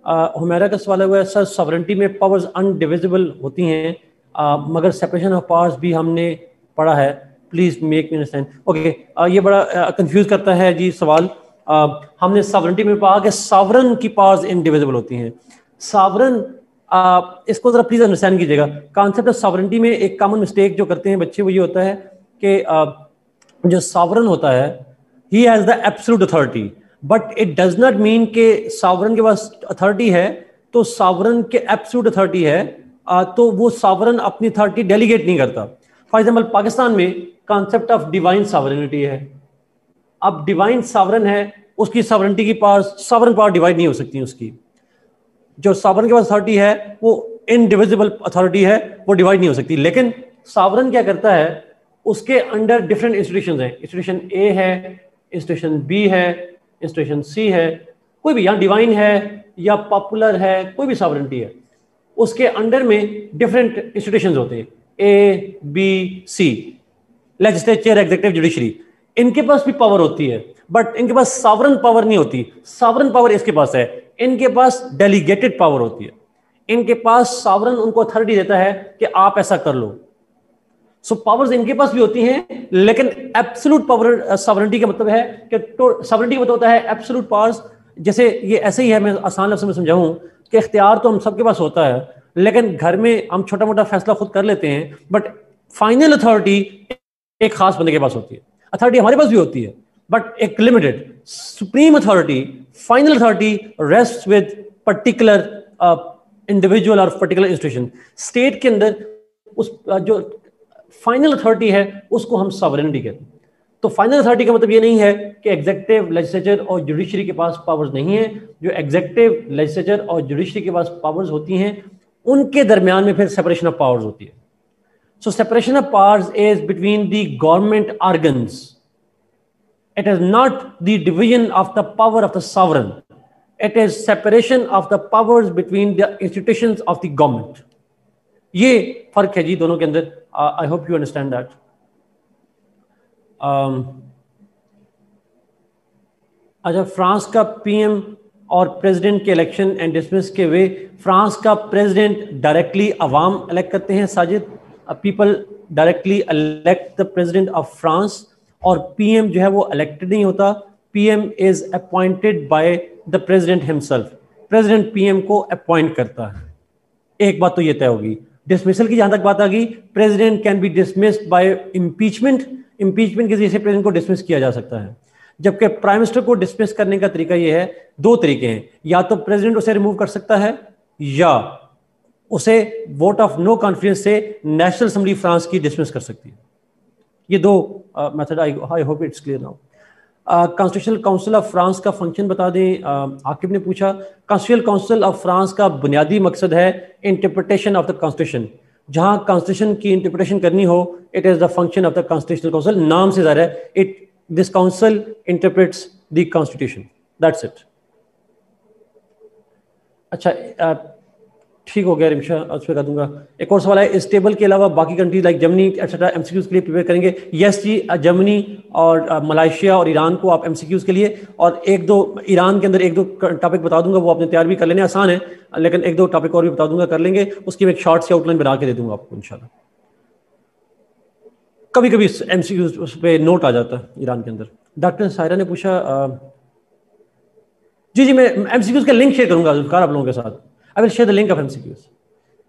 हुमैरा का सवाल है सर सॉवरेंटी में पावर्स अनडिविजिबल होती हैं, मगर सेपरेशन ऑफ पावर्स भी हमने पढ़ा है, please make me understand. Okay, ये बड़ा कंफ्यूज करता है जी सवाल। हमने सॉवरेंटी में पढ़ा कि सॉवरन की पावर्स इनडिविजिबल होती हैं। सॉवरन, इसको जरा प्लीज अंडरस्टैंड कीजिएगा। कॉन्सेप्ट ऑफ सॉवरेंटी में एक कॉमन मिस्टेक जो करते हैं बच्चे वो ये होता है कि जो सॉवरन होता है he has the absolute authority, but it does not mean कि सॉवरन के पास अथॉरिटी है तो सॉवरन के एब्सोल्यूट अथॉरिटी है, तो वो सॉवरन अपनी अथॉरिटी डेलीगेट नहीं करता। फॉर एग्जाम्पल पाकिस्तान में कॉन्सेप्ट ऑफ डिवाइन सॉवरेनिटी है। अब डिवाइन सॉवरन है, उसकी सॉवरेनिटी की पावर, सॉवरन पावर डिवाइड नहीं हो सकती उसकी। जो सॉवरन के पास अथॉरिटी है वो इनडिविजिबल अथॉरिटी है, वो डिवाइड नहीं हो सकती। लेकिन सॉवरन क्या करता है, उसके अंडर डिफरेंट इंस्टीट्यूशन हैं। इंस्टीट्यूशन ए है, इंस्टीट्यूशन बी है, इंस्टीट्यूशन सी है, कोई भी, यहाँ डिवाइन है या पॉपुलर है, कोई भी सॉवरेनिटी है, उसके अंडर में डिफरेंट इंस्टीट्यूशंस होते हैं, A B C, legislature, executive, judiciary. इनके पास भी पावर होती है, बट इनके पास सॉवरन पावर नहीं होती। सॉवरन पावर इसके पास है, इनके पास डेलीगेटेड पावर होती है। इनके पास सॉवरन उनको अथॉरिटी देता है कि आप ऐसा कर लो। सो पावर्स इनके पास भी होती हैं, लेकिन एब्सोल्यूट पावर, सॉवरेनिटी का मतलब है कि सॉवरेनिटी का मतलब होता है एब्सोल्यूट पावर्स। जैसे ये ऐसे ही है, मैं आसान लफ्ज़ में समझाऊं कि इख्तियार तो हम सबके पास होता है, लेकिन घर में हम छोटा मोटा फैसला खुद कर लेते हैं, बट फाइनल अथॉरिटी एक खास बंदे के पास होती है। अथॉरिटी हमारे पास भी होती है, बट एक limited. Supreme authority, final authority rest with particular individual और पर्टिकुलर इंस्टीट्यूशन। स्टेट के अंदर उस जो फाइनल अथॉरिटी है उसको हम सॉवरेनिटी कहते हैं। तो फाइनल अथॉरिटी का मतलब ये नहीं है कि एग्जीक्यूटिव, लेजिस्लेचर और जुडिशरी के पास पावर्स नहीं है। जो एग्जीक्यूटिव, लेजिस्लेचर और जुडिशरी के पास पावर्स होती हैं, उनके दरमियान में फिर सेपरेशन ऑफ पावर्स होती है। So separation of powers is between the government organs. It is not the division of the power of the sovereign. It is separation of the powers between the institutions of the government. ये फर्क है जी दोनों के अंदर। I hope you understand that. अच्छा, France का PM और president के इलेक्शन एंड डिसमिस के वे। फ्रांस का प्रेसिडेंट डायरेक्टली अवाम इलेक्ट करते हैं Sajid, people directly elect the president of France. और पीएम जो है वो इलेक्टेड नहीं होता, PM is appointed by the president himself. President PM को अपॉइंट करता है। एक बात तो ये तय होगी। डिसमिसल की जहां तक बात आ गई, president can be dismissed by impeachment. Impeachment के जरिए से प्रेसिडेंट को डिसमिस किया जा सकता है, जबकि प्राइम मिनिस्टर को डिसमिस करने का तरीका ये है, दो तरीके हैं। या तो प्रेसिडेंट उसे रिमूव कर सकता है, या उसे वोट ऑफ नो कॉन्फिडेंस से नेशनल असेंबली फ्रांस की डिसमिस कर सकती है। ये दो method, I hope it's clear now. Constitutional council of France का फंक्शन बता दें, आकिब ने पूछा। कॉन्स्टिट्यूशनल काउंसिल ऑफ फ्रांस का बुनियादी मकसद है इंटरप्रिटेशन ऑफ द कॉन्स्टिट्यूशन। जहां कॉन्स्टिट्यूशन की इंटरप्रिटेशन करनी हो, it is the function of the constitutional council. नाम से ज़ाहिर है, it this council interprets the constitution, that's it. अच्छा, ठीक हो गया रिमशा, उस पर कर दूंगा। एक और सवाल है, इस टेबल के अलावा बाकी countries like Germany etcetera MCQs के लिए प्रिपेयर करेंगे? यस जी, जर्मनी और मलेशिया और ईरान को आप एमसीक्यूज के लिए, और एक दो ईरान के अंदर एक दो टॉपिक बता दूंगा, वो आपने तैयार भी कर लेने, आसान है, लेकिन एक दो टॉपिक और भी बता दूंगा, कर लेंगे। उसकी मैं एक शॉर्ट सी आउटलाइन बना के दे दूंगा आपको इंशाल्लाह। कभी कभी एमसीक्यूज उस पर नोट आ जाता है ईरान के अंदर। डॉक्टर सायरा ने पूछा, जी मैं एमसीक्यूज का लिंक शेयर करूंगा आप लोगों के साथ। I will share the link of MCQs.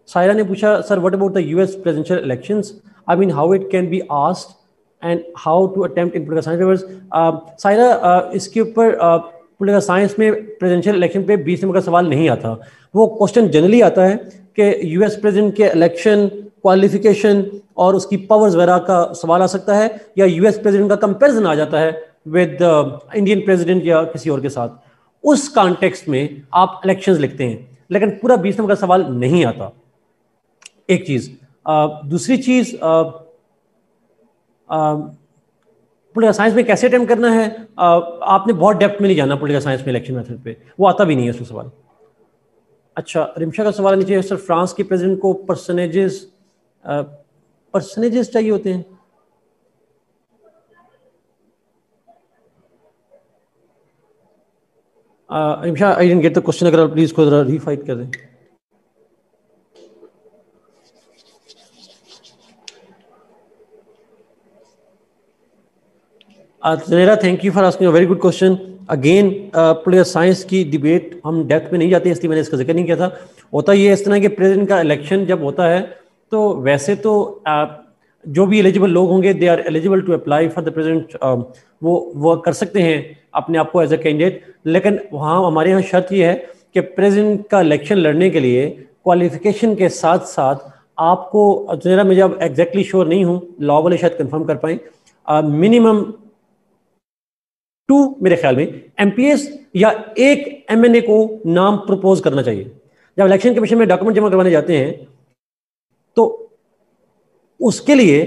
Saira ने पूछा, sir what about the US presidential elections, I mean how it can be asked and how to attempt in political science papers. Saira, इसके ऊपर political science में presidential election पे 20 number का सवाल नहीं आता। वो क्वेश्चन जनरली आता है कि यूएस प्रेसिडेंट के इलेक्शन, क्वालिफिकेशन और उसकी पावर्स वगैरह का सवाल आ सकता है, या यूएस प्रेसिडेंट का कंपैरिजन आ जाता है विद इंडियन प्रेसिडेंट या किसी और के साथ। उस कॉन्टेक्स्ट में आप इलेक्शंस लिखते हैं, लेकिन पूरा 20 नंबर का सवाल नहीं आता। एक चीज। दूसरी चीज, पॉलिटिकल साइंस में कैसे अटेम्प्ट करना है, आपने बहुत डेप्थ में नहीं जाना पॉलिटिकल साइंस में इलेक्शन मेथड पे, वो आता भी नहीं है उसमें सवाल। अच्छा, रिमशा का सवाल नीचे है, सर फ्रांस के प्रेसिडेंट को परसेंटेजेस चाहिए होते हैं? इमशा I didn't get the question, अगर आप प्लीज खुद रीफाइट कर दें. Zanera, thank you for asking a very good question. Again political science की डिबेट हम डेप्थ में नहीं जाते, इसलिए मैंने इसका जिक्र नहीं किया था. होता ये इस तरह के प्रेसिडेंट का इलेक्शन जब होता है तो वैसे तो जो भी एलिजिबल लोग होंगे they are eligible to apply for the president, वो कर सकते हैं अपने आप को एज अ कैंडिडेट. लेकिन वहाँ हमारे यहाँ शर्त ये है कि प्रेसिडेंट का इलेक्शन लड़ने के लिए क्वालिफिकेशन के साथ साथ आपको, जरा मुझे अब एग्जैक्टली श्योर नहीं हूँ, लॉ वाले शायद कंफर्म कर पाएँ, मिनिमम 2 मेरे ख्याल में एमपीएस या एक एमएनए को नाम प्रपोज करना चाहिए. जब इलेक्शन कमीशन में डॉक्यूमेंट जमा करवाने जाते हैं तो उसके लिए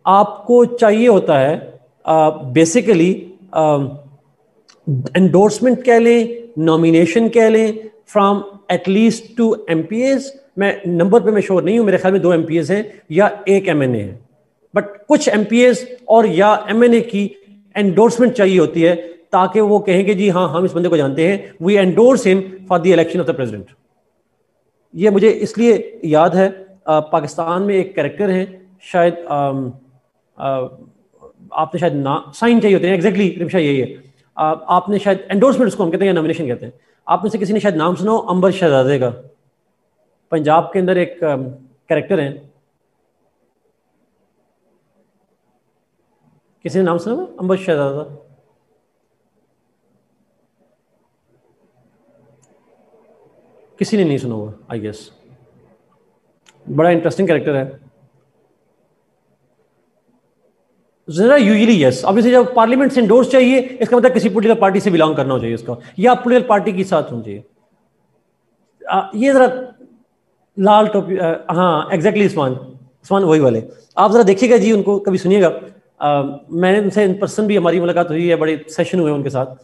आपको चाहिए होता है बेसिकली एंडोर्समेंट कह लें, नॉमिनेशन कह लें, फ्रॉम एटलीस्ट 2 एमपीएस. मैं नंबर पे मैं श्योर नहीं हूं, मेरे ख्याल में 2 एमपीएस है या एक एमएनए है, बट कुछ एमपीएस और या एमएनए की एंडोर्समेंट चाहिए होती है ताकि वो कहें कि जी हाँ हम इस बंदे को जानते हैं, we endorse him for the election of the president. ये मुझे इसलिए याद है, पाकिस्तान में एक कैरेक्टर है शायद, आपने शायद ना साइन चाहिए होते हैं, एग्जैक्टली रिमशा यही है. आपने शायद एंडोर्समेंट उसको हम कहते हैं या नॉमिनेशन कहते हैं. आप में से किसी ने शायद नाम सुना हो अंबर शहजादे का, पंजाब के अंदर एक कैरेक्टर है, किसी ने नाम सुना हुआ अंबर शहजादा? किसी ने नहीं सुना हुआ आई गेस. बड़ा इंटरेस्टिंग कैरेक्टर है. जरा यूजुअली यस, ऑब्वियसली जब पार्लियामेंट से इंडोर्स चाहिए इसका मतलब किसी पोलिटिकल पार्टी से बिलोंग करना हो चाहिए उसका, या पोलिटिकल पार्टी के साथ होना चाहिए. ये जरा लाल टोपी, हाँ एग्जैक्टली इस्मान, इस्मान वही वाले. आप जरा देखिएगा जी, उनको कभी सुनिएगा. मैंने उनसे इन पर्सन भी हमारी मुलाकात हुई है, बड़े सेशन हुए उनके साथ.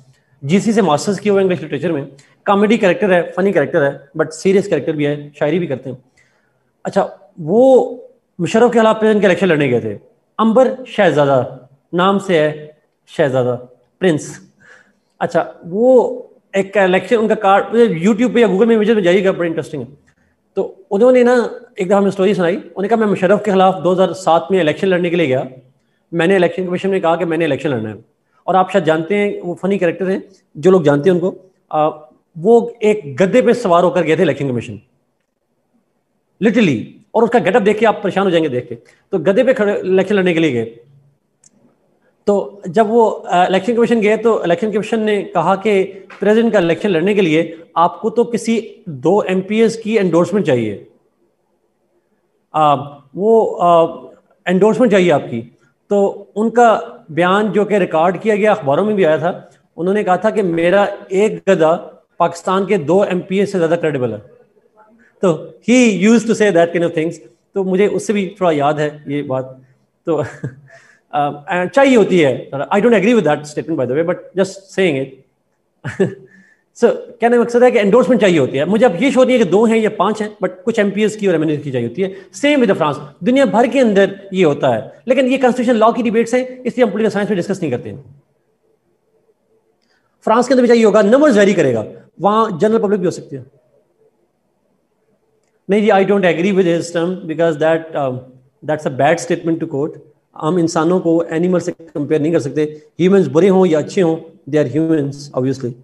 जीसी से मास्टर्स किया हुआ इंग्लिश लिटरेचर में. कॉमेडी कैरेक्टर है, फनी कैरेक्टर है, बट सीरियस कैरेक्टर भी है, शायरी भी करते हैं. अच्छा, वो मुशर्रफ के खिलाफ प्रेसिडेंट के इलेक्शन लड़ने गए थे. अंबर शहजादा नाम से है, शहजादा प्रिंस. अच्छा, वो एक इलेक्शन उनका कार्ड यूट्यूब पे या गूगल में इमेजेस में जाइएगा, बड़ा इंटरेस्टिंग है. तो उन्होंने ना एक दफ़ा हमें स्टोरी सुनाई. उन्होंने कहा मैं मुशर्रफ के खिलाफ 2007 में इलेक्शन लड़ने के लिए गया. मैंने इलेक्शन कमीशन में कहा कि मैंने इलेक्शन लड़ना है. और आप शायद जानते हैं, वो फनी कैरेक्टर हैं, जो लोग जानते हैं उनको. वो एक गद्दे पे सवार होकर गए थे इलेक्शन कमीशन, लिटरली. और उसका गेटअप देख के आप परेशान हो जाएंगे देख के. तो गद्दे पे खड़े इलेक्शन लड़ने के लिए गए. तो जब वो इलेक्शन कमीशन गए तो इलेक्शन कमीशन ने कहा कि प्रेसिडेंट का इलेक्शन लड़ने के लिए आपको तो किसी 2 एमपीएस की एंडोर्समेंट चाहिए. वो एंडोर्समेंट चाहिए आपकी. तो उनका बयान जो कि रिकॉर्ड किया गया, अखबारों में भी आया था, उन्होंने कहा था कि मेरा एक गधा पाकिस्तान के 2 एमपीएस से ज़्यादा क्रेडिबल है. तो he used to say that kind of things. तो मुझे उससे भी थोड़ा याद है ये बात. तो चाहिए होती है. I don't agree with that statement by the way, but just saying it. So कहने का मकसद है कि एंडोर्समेंट चाहिए होती है. मुझे अब ये शो नहीं है कि 2 हैं या 5 हैं, बट कुछ एमपीएस की और एमएनए की चाहिए होती है. सेम विद फ्रांस, दुनिया भर के अंदर ये होता है. लेकिन ये कॉन्स्टिट्यूशन लॉ की डिबेट्स है, इसलिए हम पॉलिटिकल साइंस में डिस्कस नहीं करते हैं. फ्रांस के अंदर भी चाहिए होगा, नंबर्स वेरी करेगा, वहां जनरल पब्लिक भी हो सकती है. नहीं जी, I don't agree with his term because that's a bad statement to quote. हम इंसानों को एनिमल से कंपेयर नहीं कर सकते. ह्यूमंस बुरे हों या अच्छे हों, they are humans obviously.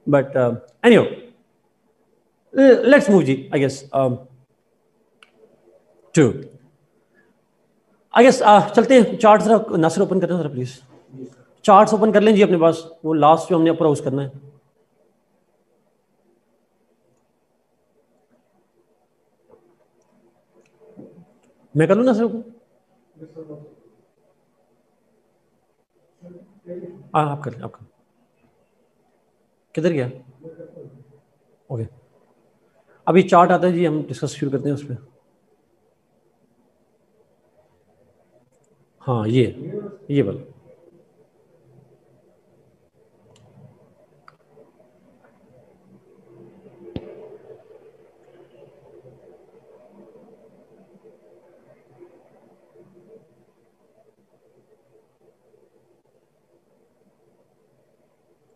But anyway, let's move जी, I guess to, I guess चलते हैं. चार्ट जरा नासिर ओपन करना जरा प्लीज. चार्ट्स ओपन कर लें जी अपने पास, वो लास्ट जो हमने अप्रोच करना है. मैं कर लूँ नासिर ओपन? हाँ आप कर लें, आप कर. किधर गया? ओके, अभी चार्ट आता है जी, हम डिस्कस शुरू करते हैं उस पर. हाँ ये वाला.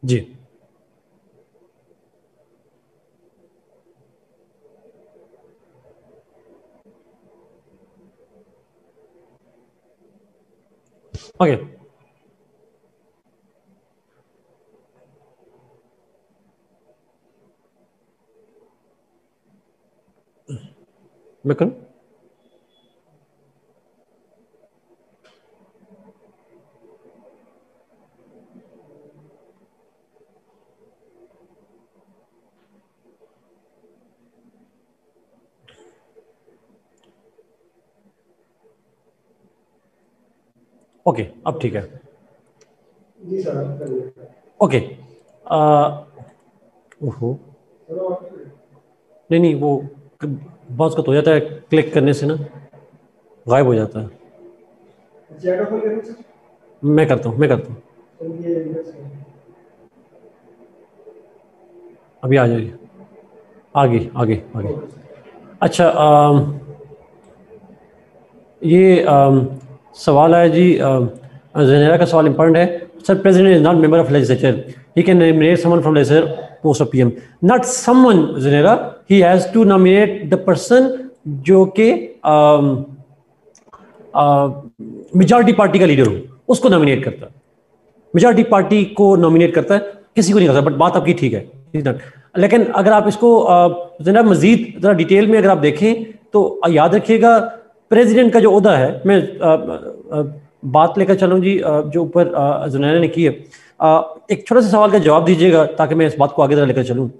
जी ओके मैं करूं? ओके अब ठीक है। जी सर। ओके ओहो नहीं वो बॉस को तो हो जाता है, क्लिक करने से ना गायब हो जाता है। चैट ओपन करें सर। मैं करता हूँ अभी आ जाइए, आगे आगे आगे। अच्छा ये सवाल है जी, जनेरा का सवाल इंपॉर्टेंट है। Sir president is not member of legislature, he can nominate someone from legislature post of PM. Not someone जनेरा, he has to nominate the person जो के मेजॉरिटी पार्टी का लीडर हो, उसको नॉमिनेट करता है। मेजॉरिटी पार्टी को नॉमिनेट करता है, किसी को नहीं करता। बट बात आपकी ठीक है, लेकिन अगर आप इसको जरा मजीद जरा डिटेल में अगर आप देखें तो याद रखिएगा प्रेसिडेंट का जो ओहदा है, मैं बात लेकर चलूँ जी जो ऊपर जुनैना ने की है। एक छोटा सा सवाल का जवाब दीजिएगा ताकि मैं इस बात को आगे तरह लेकर चलूँ।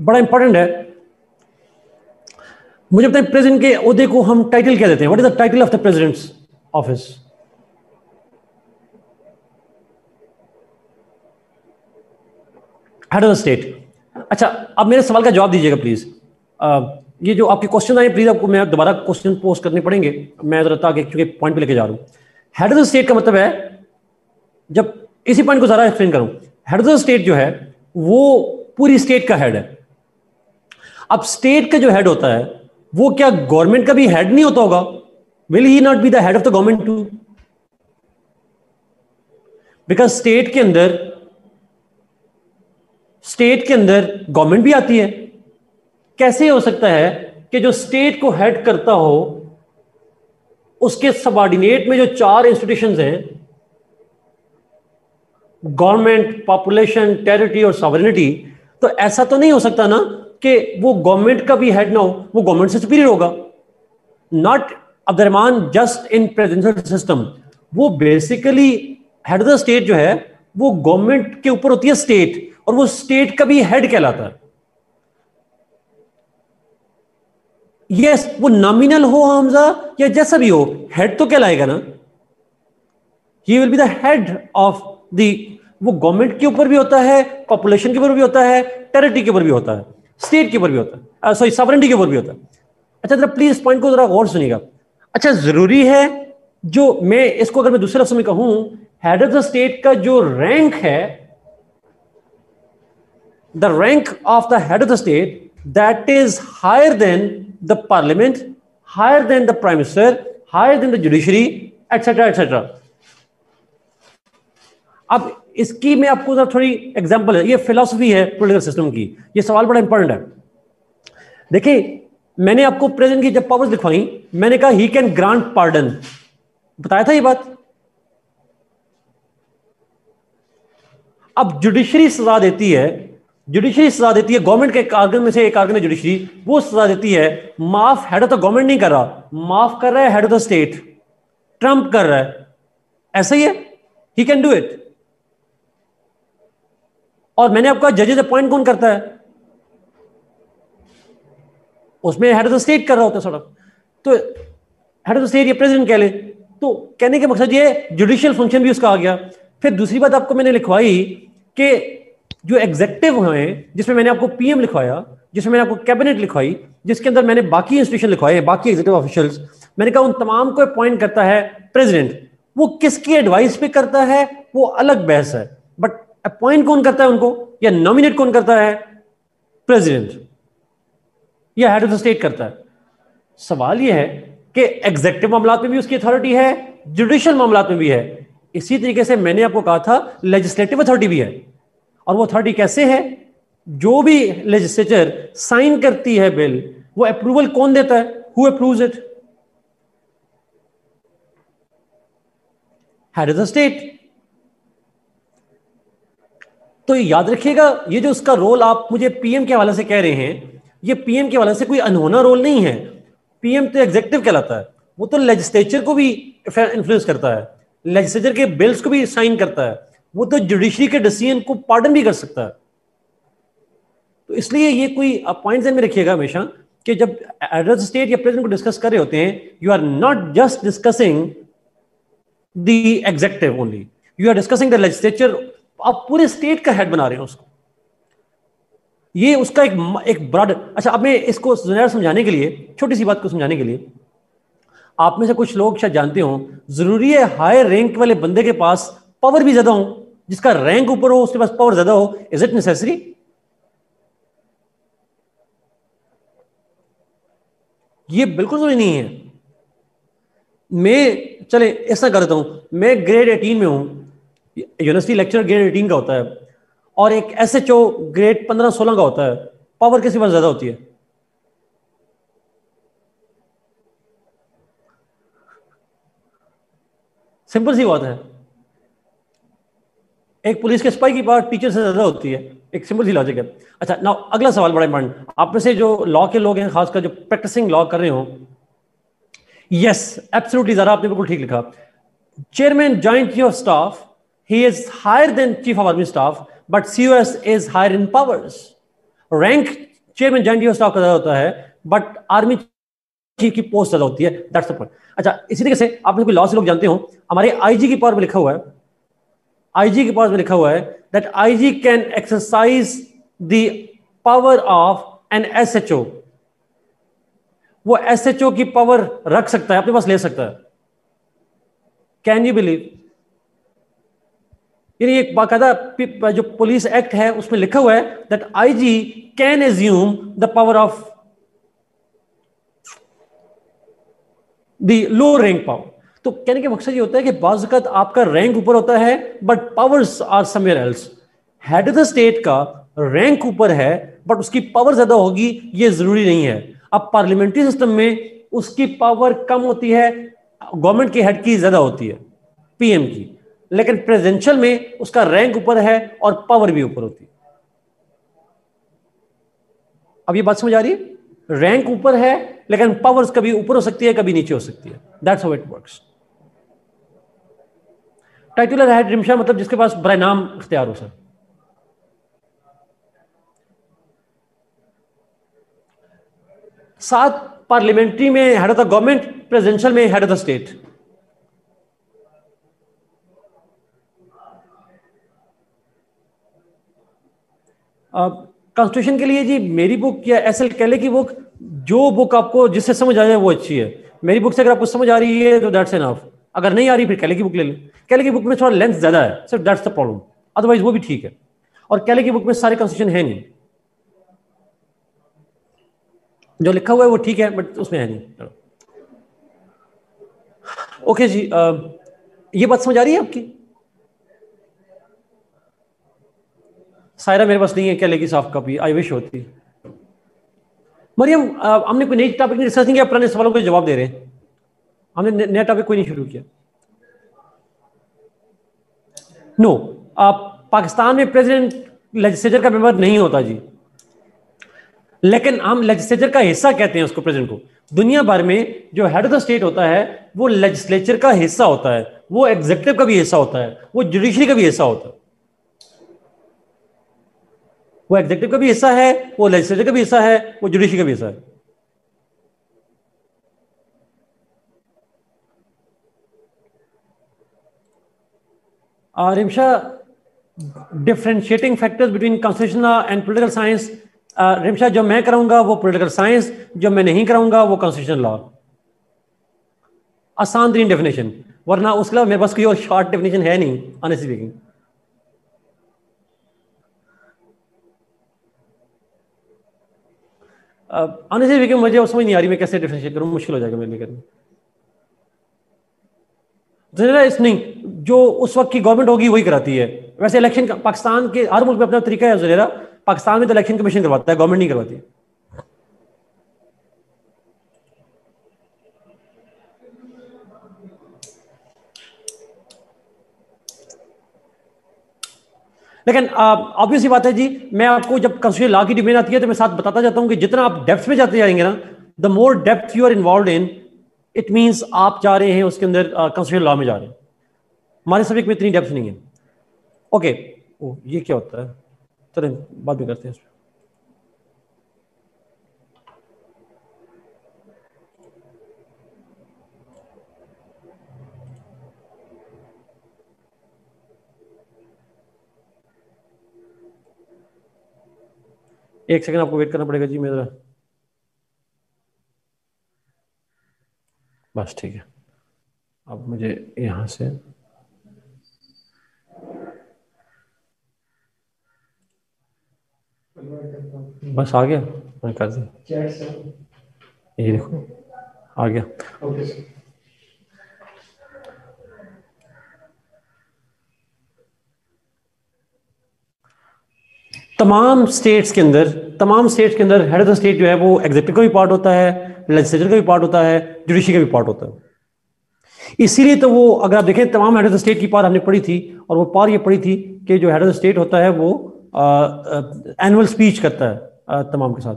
बड़ा इंपॉर्टेंट है, मुझे बताएं प्रेसिडेंट के ओहदे को हम टाइटल क्या देते हैं? What is the title of the president's office? Head of the state. अच्छा अब मेरे सवाल का जवाब दीजिएगा प्लीज। ये जो आपके क्वेश्चन आए प्लीज आपको मैं दोबारा क्वेश्चन पोस्ट करने पड़ेंगे, मैं जरा ताकि चूंकि पॉइंट पे लेके जा रहा हूं। हेड ऑफ द स्टेट का मतलब है, जब इसी पॉइंट को जरा एक्सप्लेन करूं, हेड ऑफ द स्टेट जो है वो पूरी स्टेट का हेड है। अब स्टेट का जो हेड होता है वो क्या गवर्नमेंट का भी हेड नहीं होता होगा? Will he not be the head of the government too? Because state के अंदर गवर्नमेंट भी आती है। कैसे हो सकता है कि जो स्टेट को हेड करता हो उसके सबऑर्डिनेट में जो 4 इंस्टीट्यूशंस हैं, गवर्नमेंट, पॉपुलेशन, टेरिटरी और सॉवरेनिटी, तो ऐसा तो नहीं हो सकता ना कि वो गवर्नमेंट का भी हेड ना हो, वो गवर्नमेंट से सुपीरियर होगा। Not Abdurrahman just in presidential system, वो basically head of the state जो है वो गवर्नमेंट के ऊपर होती है स्टेट, और वो स्टेट का भी हेड कहलाता है। यस वो नॉमिनल हो हमजा या जैसा भी हो, हेड तो कहलाएगा ना। He will be the head of the, वो गवर्नमेंट के ऊपर भी होता है, पॉपुलेशन के ऊपर भी होता है, टेरिटरी के ऊपर भी होता है, स्टेट के ऊपर भी होता है, सॉरी सॉवरेनिटी के ऊपर भी होता है। अच्छा जरा प्लीज इस पॉइंट को जरा गौर सुनिएगा। अच्छा जरूरी है, जो मैं इसको अगर मैं दूसरे लफ्ज़ में कहूं, हेड ऑफ द स्टेट का जो रैंक है, the rank of the head of the state that is higher than the parliament, higher than the prime minister, higher than the judiciary, etcetera etcetera. अब इसकी मैं आपको जरा थोड़ी एग्जांपल है, ये फिलॉसफी है पॉलिटिकल सिस्टम की, ये सवाल बड़ा इंपॉर्टेंट है। देखिए मैंने आपको प्रेसिडेंट की जब पावर्स दिखवाई, मैंने कहा ही कैन ग्रांट पार्डन, बताया था ये बात। अब जुडिशरी सजा देती है, गवर्नमेंट के एक आर्गन में से एक आर्गन है जुडिशरी, वो सजा देती है। माफ हेड ऑफ द गवर्नमेंट नहीं कर रहा, माफ कर रहा है head of the state, Trump कर रहा है। ऐसा ही है, ही कैन डू इट। और मैंने आपका जजेस अपॉइंट कौन करता है? उसमें हेड ऑफ द स्टेट कर रहा होता है सड़क। तो हेड ऑफ द स्टेट या प्रेसिडेंट कह ले, तो कहने का मकसद ये जुडिशियल फंक्शन भी उसका आ गया। फिर दूसरी बात आपको मैंने लिखवाई कि जो एग्जेक्टिव हैं, जिसमें मैंने आपको पीएम लिखवाया, जिसमें मैंने आपको कैबिनेट लिखवाई, जिसके अंदर मैंने बाकी इंस्टीट्यूशन लिखवाए, बाकी एग्जीक्यूटिव ऑफिशियल्स, मैंने कहा उन तमाम को अपॉइंट करता है प्रेसिडेंट। वो किसकी एडवाइस पे करता है वो अलग बहस है, बट अपॉइंट कौन करता है उनको या नॉमिनेट कौन करता है? प्रेसिडेंट या हेड ऑफ द स्टेट करता है। सवाल यह है कि एग्जेक्टिव मामलात में भी उसकी अथॉरिटी है, जुडिशियल मामलात में भी है। इसी तरीके से मैंने आपको कहा था लेजिस्लेटिव अथॉरिटी भी है। और वो अथॉरिटी कैसे है? जो भी लेजिस्लेचर साइन करती है बिल, वो अप्रूवल कौन देता है? Who approves it? Head of the state. तो याद रखिएगा, ये जो उसका रोल आप मुझे पीएम के हवाले से कह रहे हैं, ये पीएम के हवाले से कोई अनहोना रोल नहीं है। पीएम तो एग्जीक्यूटिव कहलाता है, वो तो लेजिस्लेचर को भी इन्फ्लुएंस करता है, लेजिस्लेचर के बिल्स को भी साइन करता है, वो तो जुडिशरी के डिसीजन को पार्डन भी कर सकता है। तो इसलिए ये कोई पॉइंट में रखिएगा हमेशा कि जब हेड ऑफ स्टेट या प्रेसिडेंट को डिस्कस कर रहे होते हैं, you are not just discussing the executive only, you are discussing the legislature. आप पूरे स्टेट का हेड बना रहे हैं उसको। ये उसका एक ब्रॉड। अच्छा, अब मैं इसको समझाने के लिए, छोटी सी बात को समझाने के लिए, आप में से कुछ लोग शायद जानते हो, जरूरी है हाई रैंक वाले बंदे के पास पावर भी ज्यादा हो, जिसका रैंक ऊपर हो उसके पास पावर ज्यादा हो? Is it necessary? ये बिल्कुल जरूरी नहीं है। मैं चले ऐसा करता हूं, मैं ग्रेड 18 में हूं, यूनिवर्सिटी लेक्चर ग्रेड 18 का होता है, और एक एसएचओ ग्रेड 15-16 का होता है। पावर किसके पास ज्यादा होती है? सिंपल सी बात है, एक पुलिस के सिपाही की पावर टीचर से ज्यादा होती है। एक सिंपल सी लॉजिक है। अच्छा, नाउ अगला सवाल बड़ा इंपॉर्टेंट, आप में से जो लॉ के लोग हैं, खासकर जो प्रैक्टिसिंग लॉ कर रहे हो, यस एब्सोल्युटली, जरा आपने बिल्कुल ठीक लिखा। Chairman joint chief of staff, he is higher than chief of army staff, but COS is higher in powers. Rank chairman joint chief of staff का ज्यादा होता है, बट आर्मी चीफ की पोस्ट ज्यादा होती है। That's the point. अच्छा, इसी तरीके से आप कोई लॉ से लोग जानते हो, हमारे आईजी की पावर में लिखा हुआ है, आईजी की पावर में लिखा हुआ है that IG can exercise the power of an SHO. वो एसएचओ की पावर रख सकता है, अपने पास ले सकता है। Can you believe? यानी एक बाकायदा जो पुलिस एक्ट है उसमें लिखा हुआ है that IG can assume the power of the low rank power. तो कहने का मकसद ये होता है कि बाज़ वक़्त आपका रैंक ऊपर होता है but powers are somewhere else. Head of the state का रैंक ऊपर है बट उसकी पावर ज्यादा होगी, ये जरूरी नहीं है। अब पार्लियामेंट्री सिस्टम में उसकी पावर कम होती है, गवर्नमेंट के हेड की ज्यादा होती है, पीएम की, लेकिन प्रेसिडेंशियल में उसका रैंक ऊपर है और पावर भी ऊपर होती है। अब ये बात समझ आ रही है? रैंक ऊपर है लेकिन पावर्स कभी ऊपर हो सकती है, कभी नीचे हो सकती है। That's how it works. Titular head Rimsha मतलब जिसके पास बराए नाम इख्तियार हो सर। सात पार्लियामेंट्री में head of the government, presidential में head of the state. Constitution के लिए जी मेरी बुक या एसएल कैले की बुक, जो बुक आपको जिससे समझ आ जाए वो अच्छी है। मेरी बुक से अगर आपको समझ आ रही है तो दैट्स एनफ, अगर नहीं आ रही फिर कैले की बुक ले लें। कैले की बुक में थोड़ा लेंथ ज्यादा है सिर्फ, दैट्स द प्रॉब्लम, अदरवाइज वो भी ठीक है। और कैले की बुक में सारे कॉन्स्टिट्यूशन है नहीं, जो लिखा हुआ है वो ठीक है बट उसमें है नहीं। ओके जी, ये बात समझ आ रही है आपकी? सायरा मेरे पास नहीं है कैले की सॉफ्ट कॉपी, आई विश होती। मरियम, हमने कोई नई टॉपिक नहीं डिस्कस नहीं किया, पुराने सवालों को जवाब दे रहे हैं। हमने नया टॉपिक कोई नहीं शुरू किया। नो, पाकिस्तान में प्रेसिडेंट लेजिस्लेचर का मेंबर नहीं होता जी, लेकिन हम लेजिस्लेचर का हिस्सा कहते हैं उसको, प्रेसिडेंट को। दुनिया भर में जो हेड ऑफ द स्टेट होता है वो लेजिस्लेचर का हिस्सा होता है, वो एग्जीक्यूटिव का भी हिस्सा होता है, वो जुडिशरी का भी हिस्सा होता है। वो एग्जीक्यूटिव का भी हिस्सा है, वो लेजिस्लेचर का भी हिस्सा है, वो जुडिशरी का भी हिस्सा है। Rimsha, differentiating factors between constitution law and political science. Rimsha, जो मैं कराऊंगा वो पॉलिटिकल साइंस, जो मैं नहीं कराऊंगा वो कॉन्स्टिट्यूशन लॉ। आसान तरीन डेफिनेशन, वरना उसके अलावा मेरे पास कोई और शॉर्ट डेफिनेशन है नहीं, ऑनेस्टली स्पीकिंग। ऑनेस्टली स्पीकिंग मुझे समझ नहीं आ रही मैं कैसे डिफरेंशिएट करूं, मुश्किल हो जाएगा मेरे लिए करना। इस नहीं, जो उस वक्त की गवर्नमेंट होगी वही कराती है। वैसे इलेक्शन पाकिस्तान के हर मुल्क में अपना तरीका है ज़रा, पाकिस्तान में तो इलेक्शन कमीशन करवाता है, गवर्नमेंट नहीं करवाती। लेकिन ऑब्वियस ही बात है जी, मैं आपको जब कंस्टिट्यूशन लॉ की डिबेट आती है तो मैं साथ बताता जाता हूं कि जितना आप डेप्थ में जाते जाएंगे ना, the more depth you are involve in, it means आप जा रहे हैं उसके अंदर कंस्टिट्यूशन लॉ में जा रहे हैं। हमारे सब्जेक्ट में इतनी डेप्थ नहीं है। ओके, ओ ये क्या होता है, चलें बाद में करते हैं। एक सेकंड आपको वेट करना पड़ेगा जी मेरा, बस ठीक है। अब मुझे यहां से बस आ गया, मैं कर दी, ये देखो आ गया। Okay sir. तमाम स्टेट्स के अंदर हेड ऑफ द स्टेट जो है वो एग्जीक्यूटिव का भी पार्ट होता है, लेजिस्लेचर का भी पार्ट होता है, जुडिशरी का भी पार्ट होता है। इसीलिए तो वो अगर आप देखें तमाम हेड ऑफ द स्टेट की पार हमने पढ़ी थी, और वो पार ये पढ़ी थी कि जो हेड ऑफ द स्टेट होता है वो एनुअल स्पीच करता है तमाम के साथ।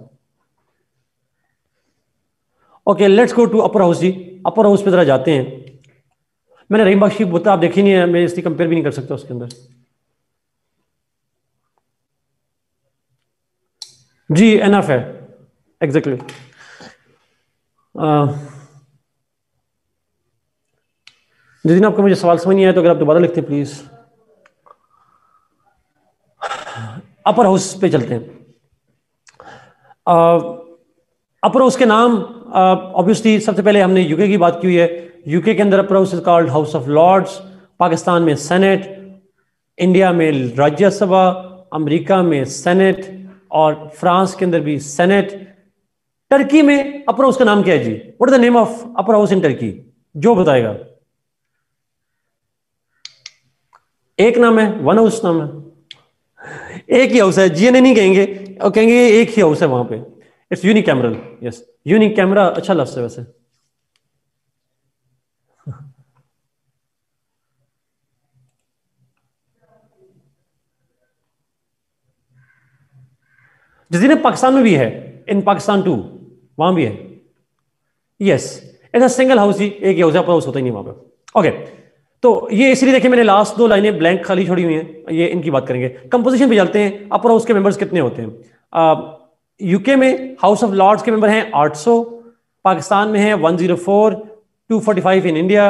Okay, let's go to upper house जी। अपर हाउस पे जरा जाते हैं। मैंने रहीम बख्श की बुत आप देखी नहीं है, मैं इसकी कंपेयर भी नहीं कर सकता उसके अंदर जी, एनफ है एग्जैक्टली। जिस आपको मुझे सवाल समझ नहीं आया तो अगर आप दोबारा लिखते प्लीज। अपर हाउस पे चलते हैं। अपर हाउस के नाम ऑब्वियसली सबसे पहले हमने यूके की बात की हुई है। यूके के अंदर upper house is called house of lords, Pakistan में सेनेट, इंडिया में राज्यसभा, अमेरिका में सेनेट, और फ्रांस के अंदर भी सेनेट। टर्की में अपर हाउस का नाम क्या है जी? What is the name of upper house in Turkey? जो बताएगा। एक नाम है, वन हाउस नाम है, एक ही हाउस है, जीएनए नहीं कहेंगे, और कहेंगे एक ही हाउस है वहां पे। It's unicameral. यस, यूनिकैमरा अच्छा लफ्ज है वैसे। जिस पाकिस्तान में भी है, इन पाकिस्तान टू, वहां भी है। Yes, it's a single house जी, एक ही हाउस है, अपर हाउस होता ही नहीं वहां पे। ओके, तो ये इसलिए देखिए मैंने लास्ट दो लाइनें ब्लैंक खाली छोड़ी हुई हैं, ये इनकी बात करेंगे। कंपोजिशन पे चलते हैं। अपर हाउस के मेंबर्स कितने होते हैं? यूके में हाउस ऑफ लॉर्ड्स के मेंबर हैं 800, पाकिस्तान में है 104, 245 इन इंडिया,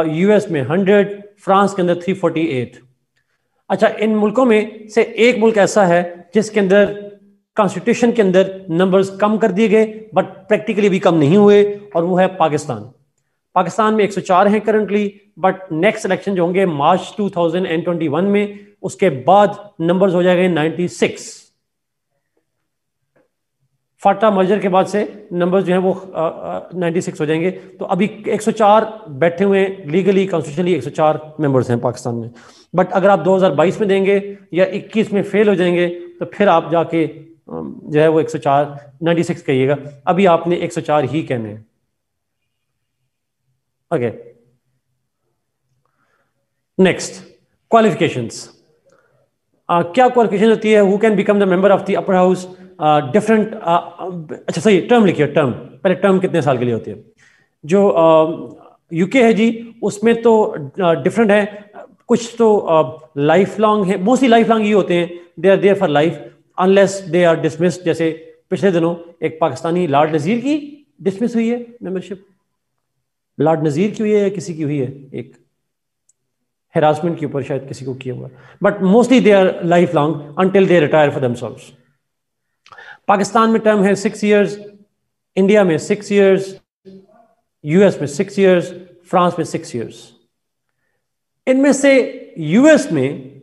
यूएस में 100, फ्रांस के अंदर 348। अच्छा, इन मुल्कों में से एक मुल्क ऐसा है जिसके अंदर कॉन्स्टिट्यूशन के अंदर नंबर्स कम कर दिए गए, बट प्रैक्टिकली भी कम नहीं हुए, और वो है पाकिस्तान। पाकिस्तान में 104 हैं करंटली, बट नेक्स्ट इलेक्शन जो होंगे मार्च 2021 में, उसके बाद नंबर्स हो जाएंगे 96। फाटा मर्जर के बाद से नंबर्स जो हैं वो 96 हो जाएंगे। तो अभी 104 बैठे हुए हैं लीगली, कॉन्स्टिट्यूशनली 104 मेंबर्स हैं पाकिस्तान में। बट अगर आप 2022 में देंगे या 21 में फेल हो जाएंगे तो फिर आप जाके जो है वो 104 96 कहिएगा। अभी आपने 104 ही कहने हैं। Okay, next, qualifications. क्या क्वालिफिकेशन होती है? Who can become the member of the upper house? Different, अच्छा सही, टर्म लिखिए। टर्म पहले, टर्म कितने साल के लिए होती है? जो यूके है जी, उसमें तो डिफरेंट है। कुछ तो लाइफ लॉन्ग है, मोस्टली लाइफ लॉन्ग ही होते हैं, they are there for life unless they are dismissed. जैसे पिछले दिनों एक पाकिस्तानी लॉर्ड नज़ीर की डिसमिस हुई है मेंबरशिप। लॉर्ड नज़ीर की हुई है या किसी की हुई है? एक हेरासमेंट के ऊपर शायद किसी को किया हुआ, but mostly they our life long until they retire for themselves. Pakistan में टर्म है 6 इयर्स, इंडिया में 6 इयर्स, यूएस में 6 इयर्स, फ्रांस में 6 इयर्स। इनमें से यूएस में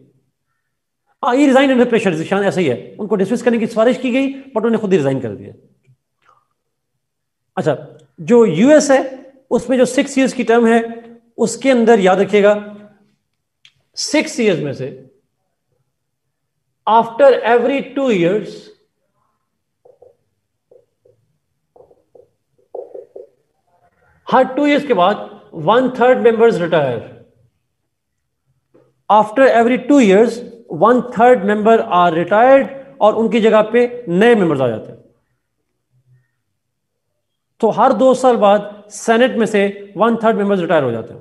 ये रिजाइन अंडर प्रेशर, जिशान ऐसा ही है, उनको डिसमिस करने की सिफारिश की गई बट उन्होंने खुद ही रिजाइन कर दिया। अच्छा, जो यूएस है उसमें जो 6 इयर्स की टर्म है, उसके अंदर याद रखिएगा 6 इयर्स में से आफ्टर एवरी 2 इयर्स हर 2 इयर्स के बाद 1/3 members retire. After every 2 years 1/3 member are retired और उनकी जगह पे नए मेंबर्स आ जाते हैं। तो हर 2 साल बाद सेनेट में से 1/3 मेंबर्स रिटायर हो जाते हैं।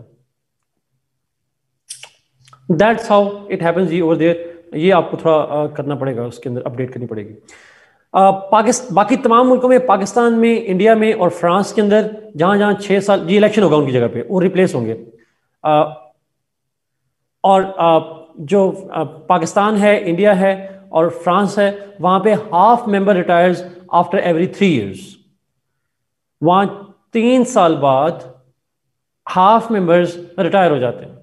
दैट्स हाउ इट हैपेंस जी ओवर देयर। ये आपको थोड़ा करना पड़ेगा, उसके अंदर अपडेट करनी पड़ेगी। पाकिस्तान, बाकी तमाम मुल्कों में, पाकिस्तान में, इंडिया में और फ्रांस के अंदर जहां जहां 6 साल जी इलेक्शन होगा उनकी जगह पे वो रिप्लेस होंगे। और जो पाकिस्तान है, इंडिया है और फ्रांस है, वहां पे half member retires after every 3 years। वहां 3 साल बाद हाफ मेंबर्स रिटायर हो जाते हैं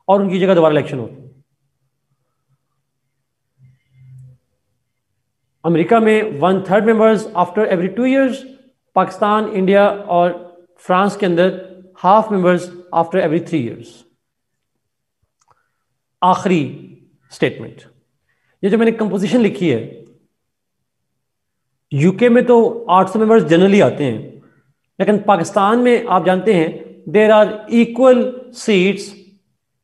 और उनकी जगह दोबारा इलेक्शन होती है। अमेरिका में 1/3 members after every 2 years। Pakistan, India और फ्रांस के अंदर half members after every 3 years। आखिरी स्टेटमेंट, ये जो मैंने कंपोजिशन लिखी है, यूके में तो 800 मेंबर्स जनरली आते हैं, लेकिन पाकिस्तान में आप जानते हैं there are equal seats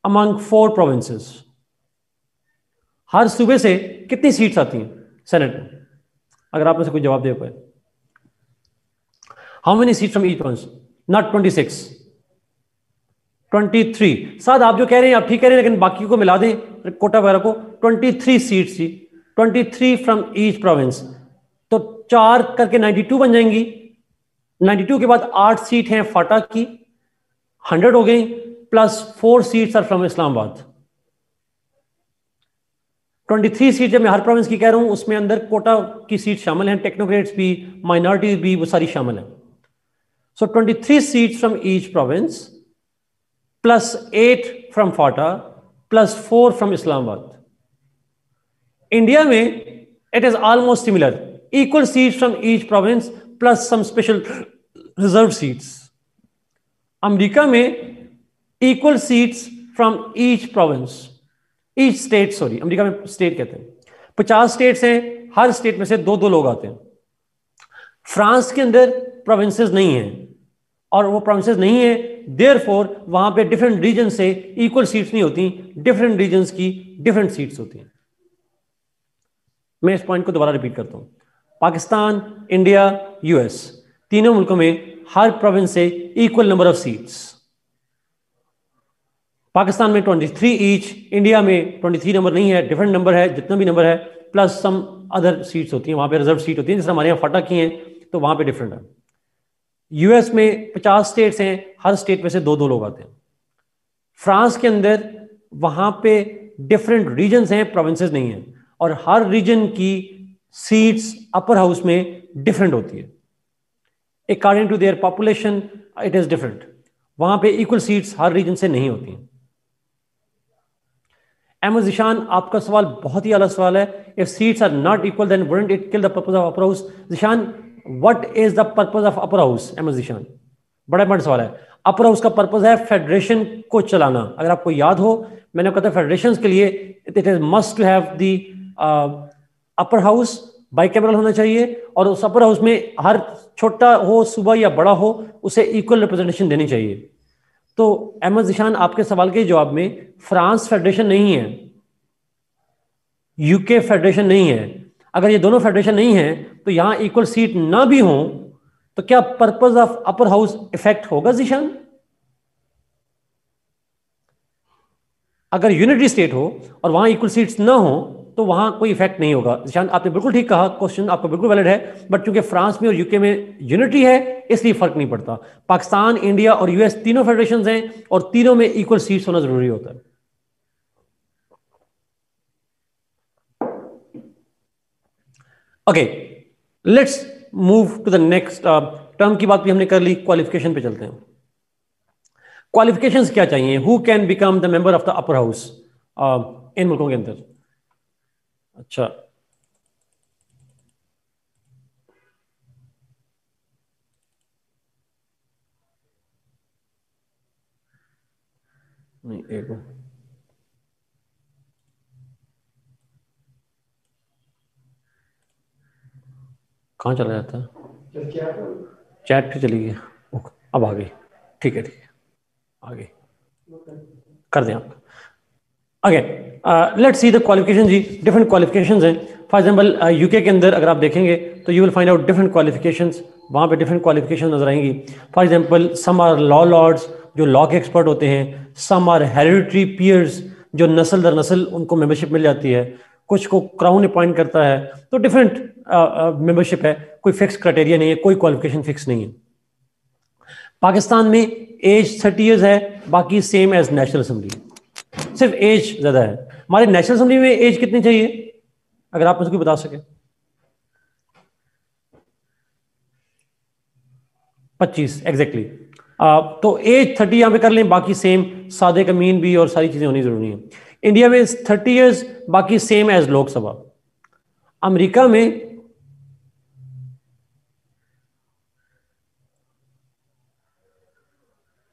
among 4 provinces. हर सूबे से कितनी सीट्स आती हैं सेनेट में? अगर आप में से कोई जवाब दे पाए। How many seat from each province? Not 26, 23। साथ आप जो कह रहे हैं आप ठीक कह रहे हैं, लेकिन बाकी को मिला दें कोटा वगैरह को, 23 सीट्स जी, 23 फ्रॉम ईच प्रोविंस। तो 4 करके 92 बन जाएंगी। 92 के बाद 8 सीट हैं फाटा की, 100 हो गई, plus 4 seats are from Islamabad. 23 seat जब मैं हर प्रोविंस की कह रहा हूं, उसमें अंदर कोटा की सीट शामिल हैं, टेक्नोक्रेट्स भी, माइनॉरिटीज भी, वो सारी शामिल हैं। So 23 seats from each province plus 8 from FATA plus 4 from Islamabad. India में it is almost similar, equal seats from each province plus some special reserve seats. America में equal seats from each province, each state, sorry America में state कहते हैं। 50 states हैं, हर state में से 2-2 लोग आते हैं। फ्रांस के अंदर प्रोविंसेस नहीं हैं, और वो प्रोविंसेस नहीं है, देयरफॉर वहां पे डिफरेंट रीजन से इक्वल सीट्स नहीं होती, डिफरेंट रीजन्स की डिफरेंट सीट्स होती हैं। मैं इस पॉइंट को दोबारा रिपीट करता हूं। पाकिस्तान, इंडिया, यूएस, तीनों मुल्कों में हर प्रोविंस से equal number of seats. Pakistan में 23 ईच, इंडिया में 23 नंबर नहीं है, डिफरेंट नंबर है, जितना भी नंबर है, प्लस सम अदर सीट्स होती हैं, वहां पे रिजर्व सीट होती है, जैसे हमारे यहाँ फटा की हैं, तो वहां पे डिफरेंट है। यूएस में 50 स्टेट्स हैं, हर स्टेट में से 2-2 लोग आते हैं। फ्रांस के अंदर वहां पे डिफरेंट रीजन्स हैं, प्रोविंसेस नहीं हैं, और हर रीजन की सीट्स अपर हाउस में डिफरेंट होती है, according to their population it is different. वहां पे इक्वल सीट्स हर रीजन से नहीं होती हैं। अहमद जिशान, आपका सवाल बहुत ही अलग सवाल है। If seats are not equal then wouldn't it kill the purpose of upper house? Zeeshan, what is the purpose of upper house? Ahmad Zeeshan, बड़ा बड़ा सवाल है। अपर हाउस का पर्पस है फेडरेशन को चलाना। अगर आपको याद हो, मैंने कहा था फेडरेशन के लिए it is must to have the upper house bicameral होना चाहिए, और उस अपर हाउस में हर छोटा हो सूबा या बड़ा हो, उसे इक्वल रिप्रेजेंटेशन देनी चाहिए। तो अहमद जिशान, आपके सवाल के जवाब में फ्रांस फेडरेशन नहीं है, यूके फेडरेशन नहीं है। अगर ये दोनों फेडरेशन नहीं है तो यहां इक्वल सीट ना भी हो तो क्या purpose of upper house effect होगा जिशान? अगर यूनिटरी स्टेट हो और वहां इक्वल सीट्स ना हो तो वहां कोई इफेक्ट नहीं होगा। जिशान, आपने बिल्कुल ठीक कहा, क्वेश्चन आपका बिल्कुल वैलिड है, बट चूंकि फ्रांस में और यूके में यूनिटी है इसलिए फर्क नहीं पड़ता। पाकिस्तान, इंडिया और यूएस तीनों फेडरेशन हैं और तीनों में इक्वल सीट्स होना जरूरी होता है। Okay, let's move to the next term की बात भी हमने कर ली, क्वालिफिकेशन पे चलते हैं। क्वालिफिकेशंस क्या चाहिए? Who can become the member of the upper house इन मुल्कों के अंदर? अच्छा, नहीं, एक मिनट, कहाँ चला जाता है? चैट पे चली गई। ओके, अब आ गई। ठीक है, ठीक है, आ गई, कर दें आप। Okay, let's see the qualification जी। डिफरेंट क्वालिफिकेशंस हैं। फॉर एग्जांपल यूके के अंदर अगर आप देखेंगे तो you will find out different qualifications, वहाँ पे डिफरेंट क्वालिफिकेशन नजर आएंगी। For example some are law lords, जो लॉ के एक्सपर्ट होते हैं। सम आर हेरिडिटरी पीयर्स, जो नस्ल दर नस्ल उनको मेंबरशिप मिल जाती है। कुछ को क्राउन अपॉइंट करता है। तो डिफरेंट मेंबरशिप है, कोई फिक्स क्राइटेरिया नहीं है, कोई क्वालिफिकेशन फिक्स नहीं है। पाकिस्तान में एज 30 ईयर्स है, बाकी सेम एज नेशनल असेंबली, सिर्फ एज ज्यादा है। हमारे नेशनल असेंबली में एज कितनी चाहिए, अगर आप मुझे बता सके? 25 एग्जैक्टली। तो एज 30 यहां पे कर लें, बाकी सेम, सादे का मीन भी और सारी चीजें होनी जरूरी है। इंडिया में 30 ईयर्स, बाकी सेम एज लोकसभा। अमेरिका में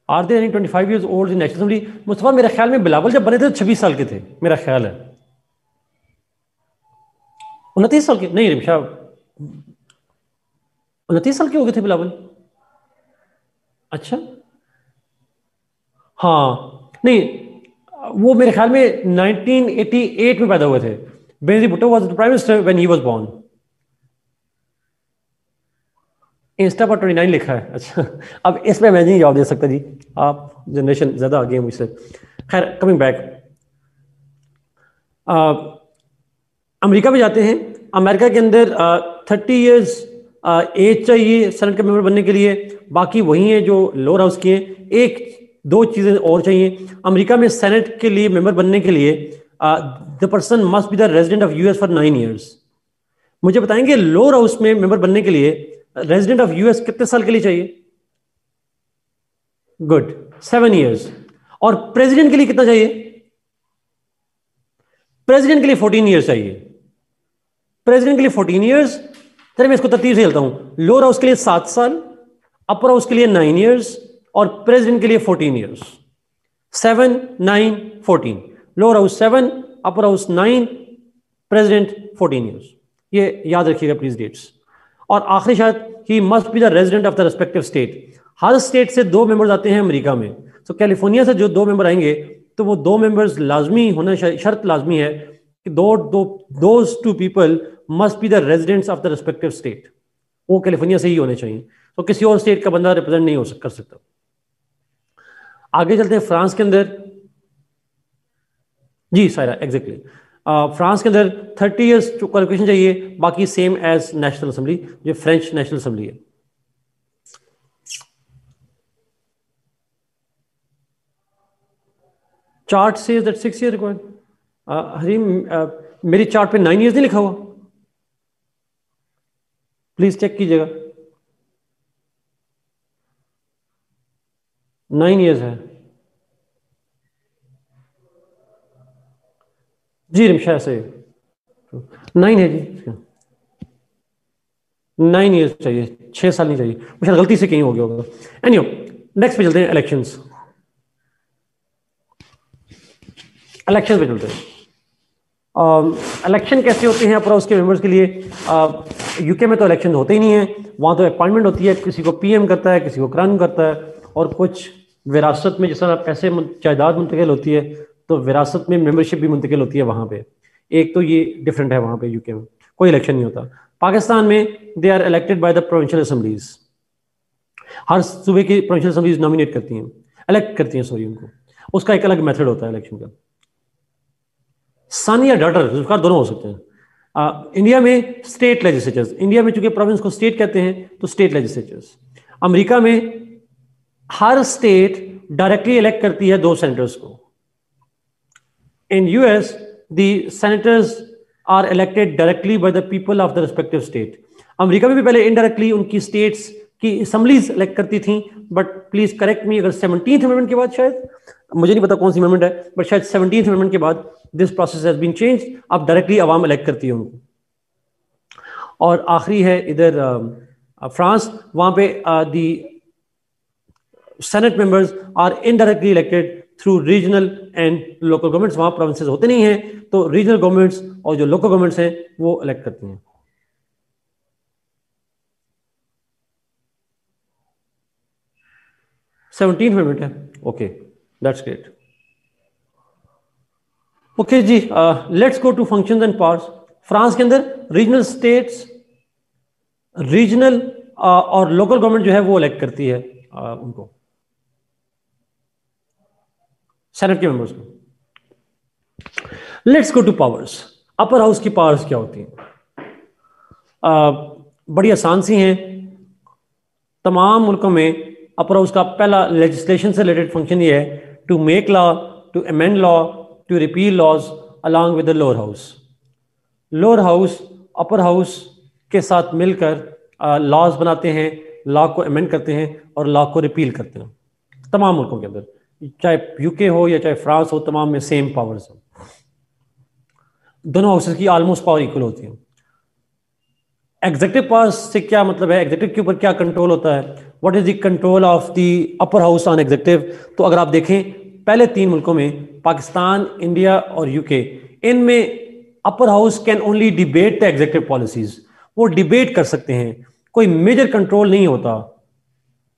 are they 25 years old in national assembly? Mustafa, मेरे ख्याल में बिलावल जब बने थे तो 26 साल के थे, मेरा ख्याल है। 29 साल के नहीं, रिमशा 29 साल के हो गए थे बिलावल। अच्छा, हाँ नहीं, वो मेरे ख्याल में 1988 में पैदा हुए थे। Benazir Bhutto was the prime minister when he was born. Insta पर 29 लिखा है। अच्छा, अब इसमें मैं नहीं जवाब दे सकता जी, आप जनरेशन ज्यादा आगे है मुझसे। खैर, कमिंग बैक, अमेरिका में जाते हैं। अमेरिका के अंदर 30 ईयर्स एज चाहिए सेनेट का मेंबर बनने के लिए, बाकी वही है जो लोअर हाउस की हैं। एक दो चीजें और चाहिए अमेरिका में सेनेट के लिए मेंबर बनने के लिए। The person must be the resident of US for 9 years. मुझे बताएंगे लोअर हाउस में मेंबर बनने के लिए रेजिडेंट ऑफ यूएस कितने साल के लिए चाहिए? Good, 7 years. और प्रेसिडेंट के लिए कितना चाहिए? प्रेसिडेंट के लिए 14 ईयर्स चाहिए। प्रेसिडेंट के लिए 14 ईयर्स। चलिए मैं इसको तरतीब से चलता हूं। लोअर हाउस के लिए 7 साल, अपर हाउस के लिए 9 ईयर्स, और प्रेसिडेंट के लिए 14 years. 7, 9, 14। Lower house 7, upper house 9, president 14 years. ये याद रखिएगा प्लीज डेट्स। और आखिरी शर्त, he must be the resident of the respective state. Her state से 2 मेंबर्स आते हैं अमेरिका में। तो कैलिफोर्निया से जो 2 मेंबर आएंगे, तो वो 2 मेंबर्स लाजमी होना, शर्त लाजमी है कि those 2 people must be the residents of the respective state. वो कैलिफोर्निया से ही होने चाहिए, तो किसी और स्टेट का बंदा रिप्रेजेंट नहीं कर सकता। आगे चलते हैं फ्रांस के अंदर। जी सायरा, एग्जैक्टली। फ्रांस के अंदर 30 ईयर्स क्वालिफिकेशन चाहिए, बाकी सेम एज नेशनल असेंबली, जो फ्रेंच नेशनल असेंबली है। Chart say that 6 year required. Hareem, मेरी चार्ट पे 9 ईयर्स नहीं लिखा हुआ, प्लीज चेक कीजिएगा। 9 ईयर्स है जी, रिमशा से 9 है जी। 9 ईयर्स चाहिए, 6 साल नहीं चाहिए, मुझे गलती से कहीं हो गया होगा। एनीवे, नेक्स्ट पे चलते हैं, इलेक्शंस। इलेक्शन पे चलते हैं। इलेक्शन कैसे होते हैं अपर उसके मेंबर्स के लिए? यूके में तो इलेक्शन होते ही नहीं है, वहाँ तो अपॉइंटमेंट होती है, किसी को पीएम करता है, किसी को क्राउन करता है, और कुछ विरासत में जिस तरह पैसे जायदाद मुंतकिल होती है, तो विरासत में मेंबरशिप भी मुंतकिल होती है वहाँ पे। एक तो ये डिफरेंट है, वहाँ पे यूके में कोई इलेक्शन नहीं होता। पाकिस्तान में they are elected by the provincial assemblies. हर सूबे की प्रोविंशियल असेंबलीज नॉमिनेट करती हैं, इलेक्ट करती हैं, सॉरी, उनको। उसका एक अलग मेथड होता है इलेक्शन का। सन या डॉटर, जुल्फकार दोनों हो सकते हैं। इंडिया में स्टेट लेजिस्लेचर्स, इंडिया में चूंकि प्रोविंस को स्टेट कहते हैं तो स्टेट लेजिस्लेचर्स। अमेरिका में हर स्टेट डायरेक्टली इलेक्ट करती है 2 सेनेटर्स को। In US the senators are elected directly by the people of the respective state. America में भी पहले इनडायरेक्टली उनकी स्टेट्स की असेंबलीज इलेक्ट करती थी, बट प्लीज करेक्ट मी अगर 17th अमेंडमेंट के बाद, शायद, मुझे नहीं पता कौन सी अमेंडमेंट है, बट शायद 17th अमेंडमेंट के बाद this process has been change. अब डायरेक्टली अवाम इलेक्ट करती है उनको। और आखिरी है इधर फ्रांस, वहां पे the senate members are indirectly elected through regional and local governments. वहां प्रोविंसेस होते नहीं हैं, तो रीजनल गवर्नमेंट्स और जो लोकल गवर्नमेंट्स हैं वो इलेक्ट करती हैं। 17th अमेंडमेंट है, ओके, दैट्स ग्रेट। ओके जी, let's go to functions and powers. France के अंदर रीजनल स्टेट्स, रीजनल और लोकल गवर्नमेंट जो है वो इलेक्ट करती है उनको, सेनेट के मेंबर्स को। Let's go two powers. Upper house की पावर्स क्या होती हैं? बड़ी आसान सी हैं। तमाम मुल्कों में अपर हाउस का पहला लेजिस्लेशन से रिलेटेड फंक्शन ये है to make law, to amend law, to repeal laws along with the lower house. Lower house upper house के साथ मिलकर लॉज बनाते हैं, लॉ को अमेंड करते हैं और लॉ को रिपील करते हैं। तमाम मुल्कों के अंदर, चाहे यूके हो या चाहे फ्रांस हो, तमाम में सेम पावर्स हैं। दोनों हाउसेस की ऑलमोस्ट पावर इक्वल होती है। एग्जीक्यूटिव पावर से क्या मतलब है? एग्जीक्यूटिव के ऊपर क्या कंट्रोल होता है? What is the control of the upper house on executive? तो अगर आप देखें पहले 3 मुल्कों में, पाकिस्तान, इंडिया और यूके, इनमें upper house can only debate the executive policies. वो डिबेट कर सकते हैं, कोई मेजर कंट्रोल नहीं होता।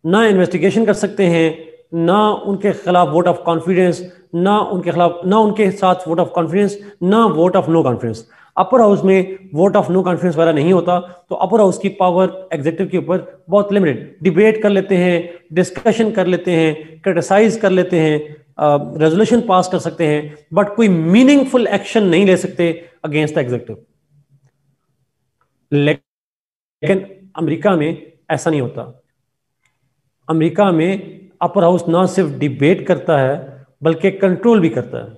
ना इन्वेस्टिगेशन कर सकते हैं, ना उनके खिलाफ वोट ऑफ कॉन्फिडेंस, ना उनके साथ वोट ऑफ कॉन्फिडेंस, ना vote of no confidence. Upper house में वोट ऑफ नो कॉन्फिडेंस वगैरह नहीं होता, तो अपर हाउस की पावर एग्जीक्यूटिव के ऊपर बहुत लिमिटेड। डिबेट कर लेते हैं, डिस्कशन कर लेते हैं, क्रिटिसाइज कर लेते हैं, रेजोल्यूशन पास कर सकते हैं, बट कोई मीनिंगफुल एक्शन नहीं ले सकते अगेंस्ट द एग्जीक्यूटिव। लेकिन अमेरिका में ऐसा नहीं होता। अमेरिका में अपर हाउस ना सिर्फ डिबेट करता है बल्कि कंट्रोल भी करता है,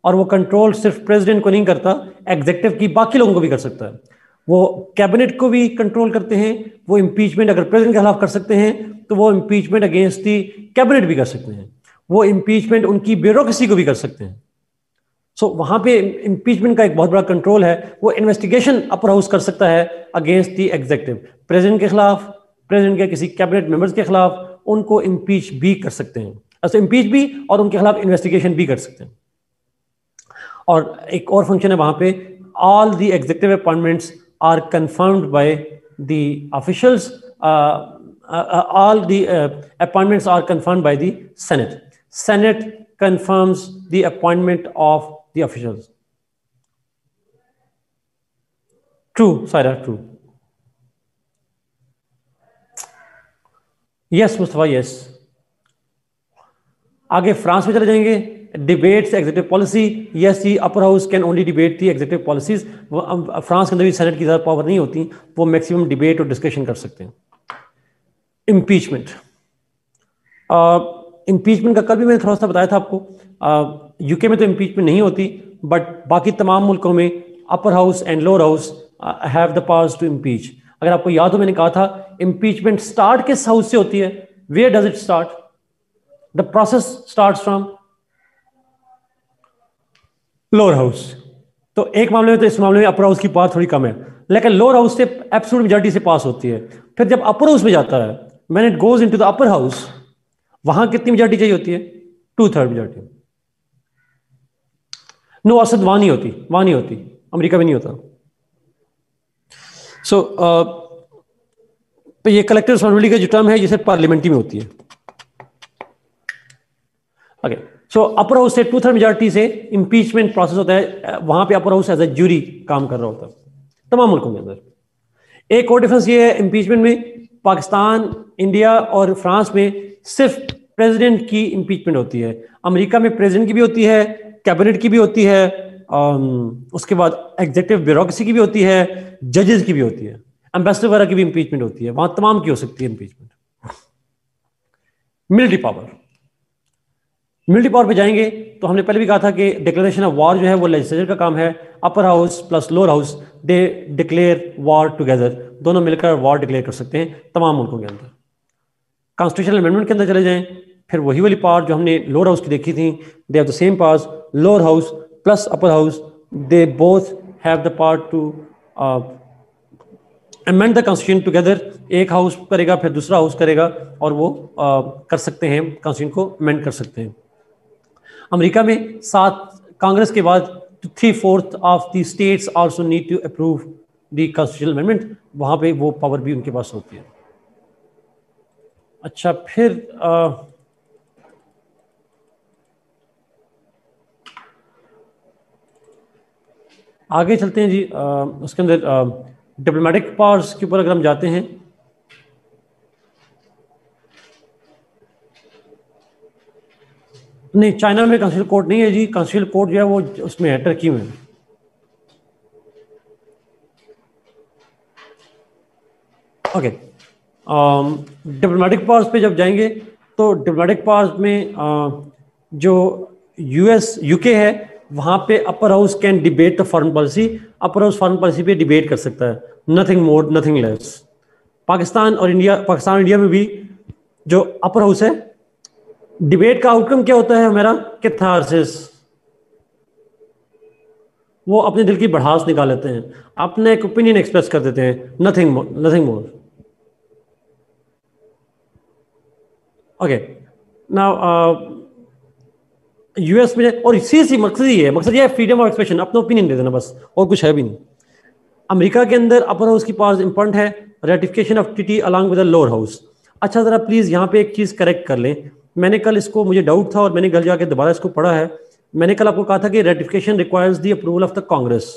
और वो कंट्रोल सिर्फ प्रेसिडेंट को नहीं करता, एग्जीक्यूटिव की बाकी लोगों को भी कर सकता है। वो कैबिनेट को भी कंट्रोल करते हैं। वो इम्पीचमेंट अगर प्रेसिडेंट के खिलाफ कर सकते हैं तो वो इम्पीचमेंट अगेंस्ट दी कैबिनेट भी कर सकते हैं। वो इम्पीचमेंट उनकी ब्यूरोक्रेसी को भी कर सकते हैं। सो वहां पे इम्पीचमेंट का एक बहुत बड़ा कंट्रोल है। वो इन्वेस्टिगेशन अपर हाउस कर सकता है अगेंस्ट दी एग्जीक्यूटिव, प्रेसिडेंट के खिलाफ, प्रेसिडेंट के किसी कैबिनेट मेंबर्स के खिलाफ उनको इम्पीच भी कर सकते हैं। अच्छा, इम्पीच भी और उनके खिलाफ इन्वेस्टिगेशन भी कर सकते हैं। और एक और फंक्शन है वहां पे, all the executive appointments are confirmed by the officials, all the appointments are confirmed by the Senate. Senate confirms the appointment of the officials. True, Saira, true. Yes, Mustafa, yes. आगे France में चले जाएंगे। Debates executive policy, yes the upper house can only debate the executive policies. France के अंदर भी senate की ज़्यादा power नहीं होती, वो मैक्सिमम डिबेट और डिस्कशन कर सकते हैं। इम्पीचमेंट, इम्पीचमेंट का कल भी मैंने थोड़ा सा बताया था आपको। यूके में तो इम्पीचमेंट नहीं होती, बट बाकी तमाम मुल्कों में upper house and lower house have the powers to impeach. अगर आपको याद हो, मैंने कहा था इम्पीचमेंट स्टार्ट किस हाउस से होती है? Where does it start? The process starts from lower house. तो एक मामले में, तो इस मामले में अपर हाउस की पावर थोड़ी कम है, लेकिन लोअर हाउस से एब्सोल्यूट मेजॉरिटी से पास होती है। फिर जब अपर हाउस में जाता है, when it goes into the upper house, वहां कितनी मेजॉरिटी चाहिए होती है? 2/3 मेजॉरिटी। नो, असद वहां नहीं होती, वहां नहीं होती, अमेरिका में नहीं होता। सो ये कलेक्टिव रिस्पांसिबिलिटी का जो टर्म है, जिसे पार्लियामेंट्री में होती है। ओके, सो अपर हाउस से 2/3 मेजॉरिटी से इंपीचमेंट प्रोसेस होता है। वहां पे upper house as a jury काम कर रहा होता है तमाम मुल्कों के अंदर। एक और डिफरेंस ये है इम्पीचमेंट में, पाकिस्तान, इंडिया और फ्रांस में सिर्फ प्रेसिडेंट की इम्पीचमेंट होती है। अमेरिका में प्रेसिडेंट की भी होती है, कैबिनेट की भी होती है, उसके बाद एग्जीक्यूटिव ब्यूरोक्रेसी की भी होती है, जजेस की भी होती है, एम्बेसडर वगैरह की भी इम्पीचमेंट होती है। वहां तमाम की हो सकती है impeachment. Military power, military power पे जाएंगे तो हमने पहले भी कहा था कि डिक्लेरेशन ऑफ वॉर जो है वो लेजिस्लेचर का काम है। Upper house plus lower house they declare war together, दोनों मिलकर वॉर डिक्लेयर कर सकते हैं तमाम मुल्कों के अंदर। कॉन्स्टिट्यूशनल अमेंडमेंट के अंदर चले जाएं, फिर वही वाली पावर जो हमने लोअर हाउस की देखी थी, they have the same powers. Lower house plus upper house, they both have the power to amend the constitution together. एक हाउस करेगा, फिर दूसरा हाउस करेगा, और वो कर सकते हैं, कॉन्स्टिट्यूशन को अमेंड कर सकते हैं। अमेरिका में 7 कांग्रेस के बाद 3/4 of the states also need to approve the constitutional amendment. वहां पे वो पावर भी उनके पास होती है। अच्छा, फिर आगे चलते हैं जी। उसके अंदर डिप्लोमेटिक पावर्स के ऊपर अगर हम जाते हैं, नहीं चाइना में कॉन्स्टिट्यूशनल कोर्ट नहीं है जी। कॉन्स्टिट्यूशनल कोर्ट जो है वो उसमें है, टर्की में। ओके, डिप्लोमेटिक पावर्स पे जब जाएंगे तो डिप्लोमेटिक पावर्स में जो यूएस यूके है वहां पे upper house can debate the foreign policy. Upper house foreign policy पे डिबेट कर सकता है, nothing more nothing less. Pakistan और इंडिया में भी जो अपर हाउस है, डिबेट का आउटकम क्या होता है हमारा? कैथारसिस। वो अपने दिल की भड़ास निकाल लेते हैं, अपने एक ओपिनियन एक्सप्रेस कर देते हैं, nothing more. Okay, now US में और सी मकसद ही है, मकसद ये है फ्रीडम ऑफ एक्सप्रेशन, अपना ओपिनियन दे देना बस, और कुछ है भी नहीं। अमेरिका के अंदर अपर हाउस की पावर्स इंपॉर्टेंट है, ratification of TT along with the lower house. अच्छा ज़रा प्लीज़ यहाँ पे एक चीज़ करेक्ट कर लें। मैंने कल इसको, मुझे डाउट था और मैंने कल जाके दोबारा इसको पढ़ा है। मैंने कल आपको कहा था कि ratification requires the approval of the Congress,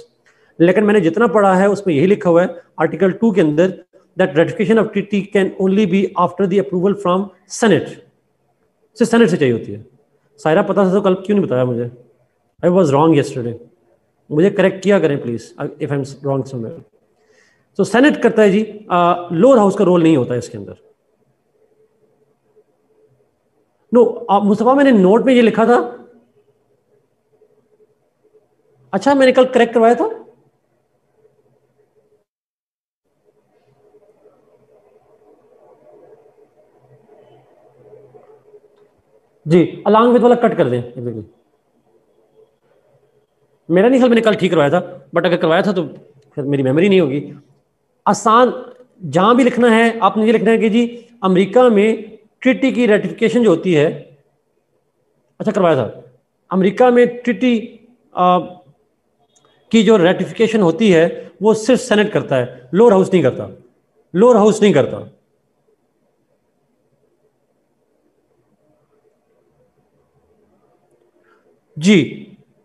लेकिन मैंने जितना पढ़ा है उसमें यही लिखा हुआ है आर्टिकल 2 के अंदर, दैट रेटिफिकेशन ऑफ टीटी can only be after the approval from senate. Senate से चाहिए होती है। सायरा पता था तो कल क्यों नहीं बताया मुझे? I was wrong yesterday. मुझे करेक्ट किया करें please if I am wrong somewhere. तो सेनेट करता है जी, लोअर हाउस का रोल नहीं होता है इसके अंदर। नो मुस्तफा, मैंने नोट में ये लिखा था। अच्छा, मैंने कल करेक्ट करवाया था। जी, अलॉन्ग विद वाला कट कर दें। मेरा नहीं ख्याल मैंने कल ठीक करवाया था, बट अगर करवाया था तो फिर मेरी मेमोरी नहीं होगी। आसान, जहां भी लिखना है आपने ये लिखना है कि जी अमेरिका में ट्रीटी की रेटिफिकेशन जो होती है, अच्छा करवाया था, अमेरिका में ट्रीटी की जो रेटिफिकेशन होती है वो सिर्फ सेनेट करता है, लोअर हाउस नहीं करता। लोअर हाउस नहीं करता। जी,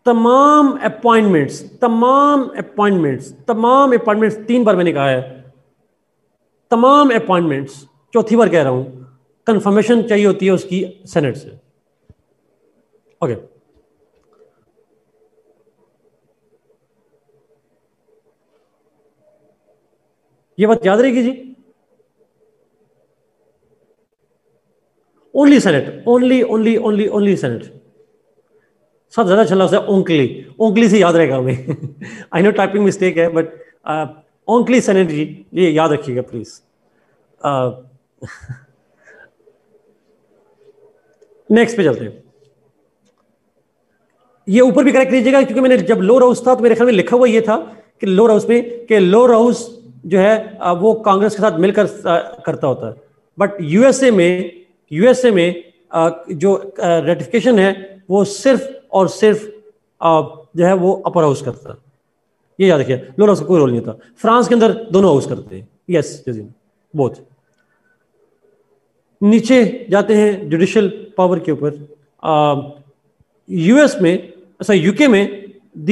तमाम अपॉइंटमेंट्स 3 बार मैंने कहा है, तमाम अपॉइंटमेंट्स, चौथी बार कह रहा हूं, कंफर्मेशन चाहिए होती है उसकी सेनेट से। ओके, ये बात याद रहेगी जी। Only senate, only senate. सब ज्यादा चला है ओंकली से याद रहेगा हमें। आई नो टाइपिंग मिस्टेक है, बट ओंकली सेनेट जी, ये याद रखिएगा प्लीज। नेक्स्ट पे चलते हैं। ये ऊपर भी करेक्ट लीजिएगा, क्योंकि मैंने जब लोअर हाउस था तो मेरे ख्याल में लिखा हुआ ये था कि लोअर हाउस में, कि लोअर हाउस जो है वो कांग्रेस के साथ मिलकर करता होता है, बट यूएसए में जो रेटिफिकेशन है वो सिर्फ और सिर्फ जो है वो अपर हाउस करता है। ये याद रखिए, लोअर हाउस का कोई रोल नहीं होता। फ्रांस के अंदर दोनों हाउस करते हैं। यस जजीन, बोथ। नीचे जाते हैं जुडिशियल पावर के ऊपर। यूएस में, अच्छा यूके में, द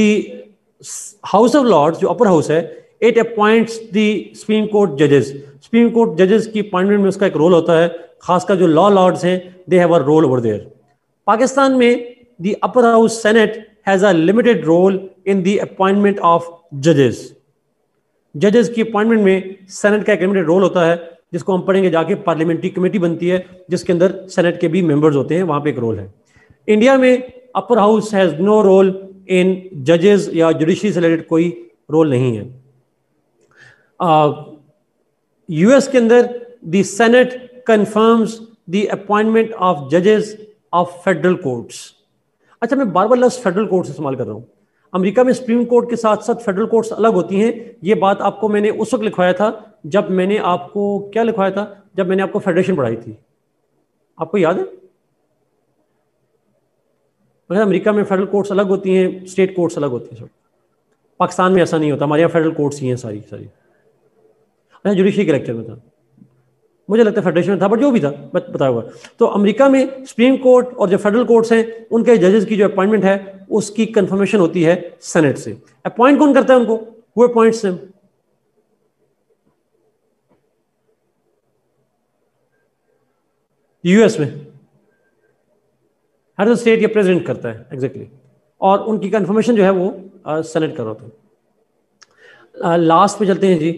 हाउस ऑफ लॉर्ड्स जो अपर हाउस है, it appoints the supreme court जजेस। सुप्रीम कोर्ट जजेस की अपॉइंटमेंट में उसका एक रोल होता है, खासकर जो लॉ लॉर्ड्स हैं, they have a roll over there. Pakistan में the upper house senate has a limited role in the appointment of जजेस। जजेस की अपॉइंटमेंट में सेनेट का एक लिमिटेड रोल होता है, जिसको हम पढ़ेंगे जाके। पार्लियामेंट्री कमेटी बनती है जिसके अंदर सेनेट के भी मेंबर्स होते हैं, वहां पे एक रोल है। इंडिया में upper house has no role in जजेस या जुडिशरी से रिलेटेड कोई रोल नहीं है। यूएस के अंदर the senate confirms the appointment of जजेस ऑफ फेडरल कोर्ट्स। अच्छा, मैं बार बार लफ्ज फेडरल कोर्ट्स इस्तेमाल कर रहा हूं। अमेरिका में सुप्रीम कोर्ट के साथ साथ फेडरल कोर्ट्स अलग होती हैं। ये बात आपको मैंने उस वक्त लिखवाया था जब मैंने आपको क्या लिखवाया था, जब मैंने आपको फेडरेशन पढ़ाई थी। आपको याद है? अमेरिका में फेडरल कोर्ट्स अलग होती हैं, स्टेट कोर्ट्स अलग होती हैं। पाकिस्तान में ऐसा नहीं होता, हमारे यहाँ फेडरल कोर्ट्स ही हैं सारी। अच्छा, जुडिशरी के लेक्चर में था। मुझे लगता है फेडरेशन था, बट जो भी था बताया हुआ। तो अमेरिका में सुप्रीम कोर्ट और जो फेडरल कोर्ट्स हैं उनके जजेस की जो अपॉइंटमेंट है उसकी कंफर्मेशन होती है सेनेट से। अपॉइंट कौन करता है उनको? Who appoints them? यूएस में हर स्टेट ये प्रेसिडेंट करता है एग्जैक्टली और उनकी कंफर्मेशन जो है वो सेनेट कर रहा होता है। लास्ट पे चलते हैं जी।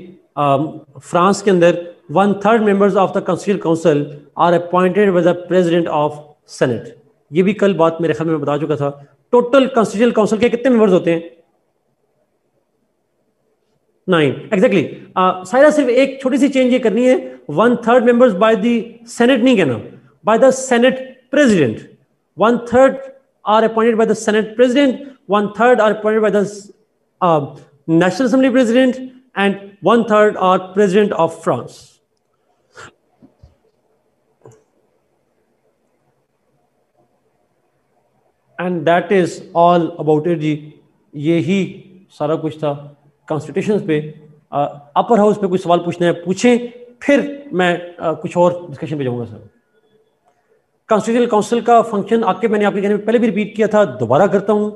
फ्रांस के अंदर 1/3 members of the constitutional council are appointed by the president of senate. ये भी कल बात मेरे ख्याल में बता चुका था। टोटल कॉन्स्टिट्यूशनल काउंसिल के कितने मेंबर्स होते हैं? 9 एग्जैक्टली। सायरा सिर्फ एक छोटी सी चेंज ये करनी है, 1/3 मेंबर्स बाय द सेनेट नहीं कहना, by the senate president. 1/3 are appointed by the senate president, 1/3 are appointed by the national assembly president and 1/3 are president of France. And that is all about it जी। यही सारा कुछ था constitution पे। Upper house पे कुछ सवाल पूछना है पूछें, फिर मैं कुछ और डिस्कशन पे जाऊंगा सर। कॉन्स्टिट्यूशनल काउंसिल का फंक्शन आपके मैंने आपके कहने में पहले भी रिपीट किया था, दोबारा करता हूं।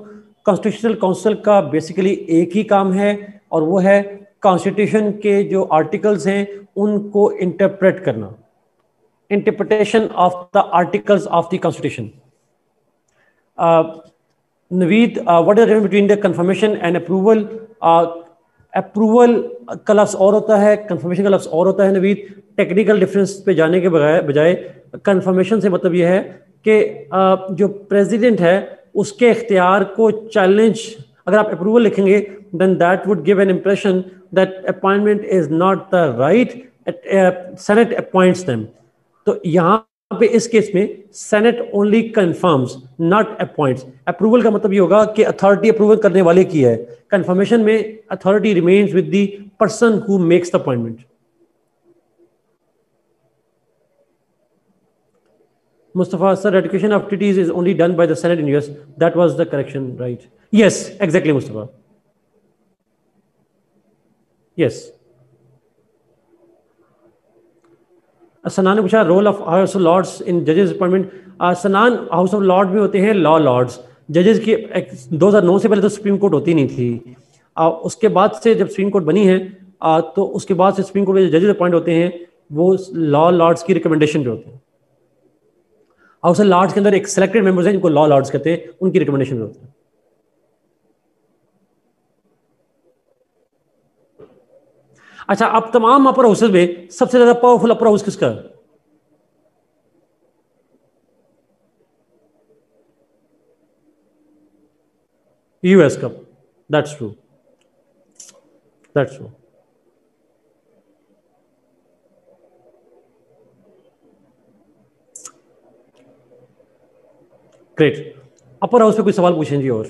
कॉन्स्टिट्यूशनल काउंसिल का बेसिकली एक ही काम है और वो है कॉन्स्टिट्यूशन के जो आर्टिकल्स हैं उनको इंटरप्रेट करना, interpretation of the articles of the constitution. Naveed, what is the difference between the confirmation and approval? Approval का लफ्ज़ और होता है, कंफर्मेशन का लफ्ज़ और होता है नवीद। टेक्निकल डिफरेंस पे जाने के बजाय कंफर्मेशन से मतलब यह है कि जो प्रेसिडेंट है उसके इख्तियार को चैलेंज, अगर आप अप्रूवल लिखेंगे then that would give an impression that appointment is not the right, senate appoints them. तो यहाँ पे इस केस में senate only confirms not appoints. Approval का मतलब ये होगा कि अथॉरिटी अप्रूवल करने वाले की है, कंफर्मेशन में authority remains with the person who makes the appointment. Mustafa sir, ratification of treaties is only done by the Senate in US. That was the correction, right? Yes, exactly, Mustafa. Yes. Sanan ने पूछा role of house of lords in जजेस appointment. सनान house of Lord में होते हैं law Lord's. जजेस की 2009 से पहले तो सुप्रीम कोर्ट होती नहीं थी। उसके बाद से जब सुप्रीम कोर्ट बनी है तो उसके बाद से सुप्रीम कोर्ट में जजेस अपॉइंट होते हैं वो लॉ लॉर्ड्स की रिकमेंडेशन पे होते हैं। हाउस ऑफ लॉर्ड्स के अंदर एक सिलेक्टेड मेंबर्स हैं जिनको लॉ लॉर्ड्स कहते हैं, उनकी रिकमेंडेशन पे होते हैं। अच्छा, अब तमाम अपर हाउसेज में सबसे ज्यादा पावरफुल अपर हाउस किसका है? यूएस का। That's true, that's true. Great. Upper house पे कोई सवाल पूछें जी और?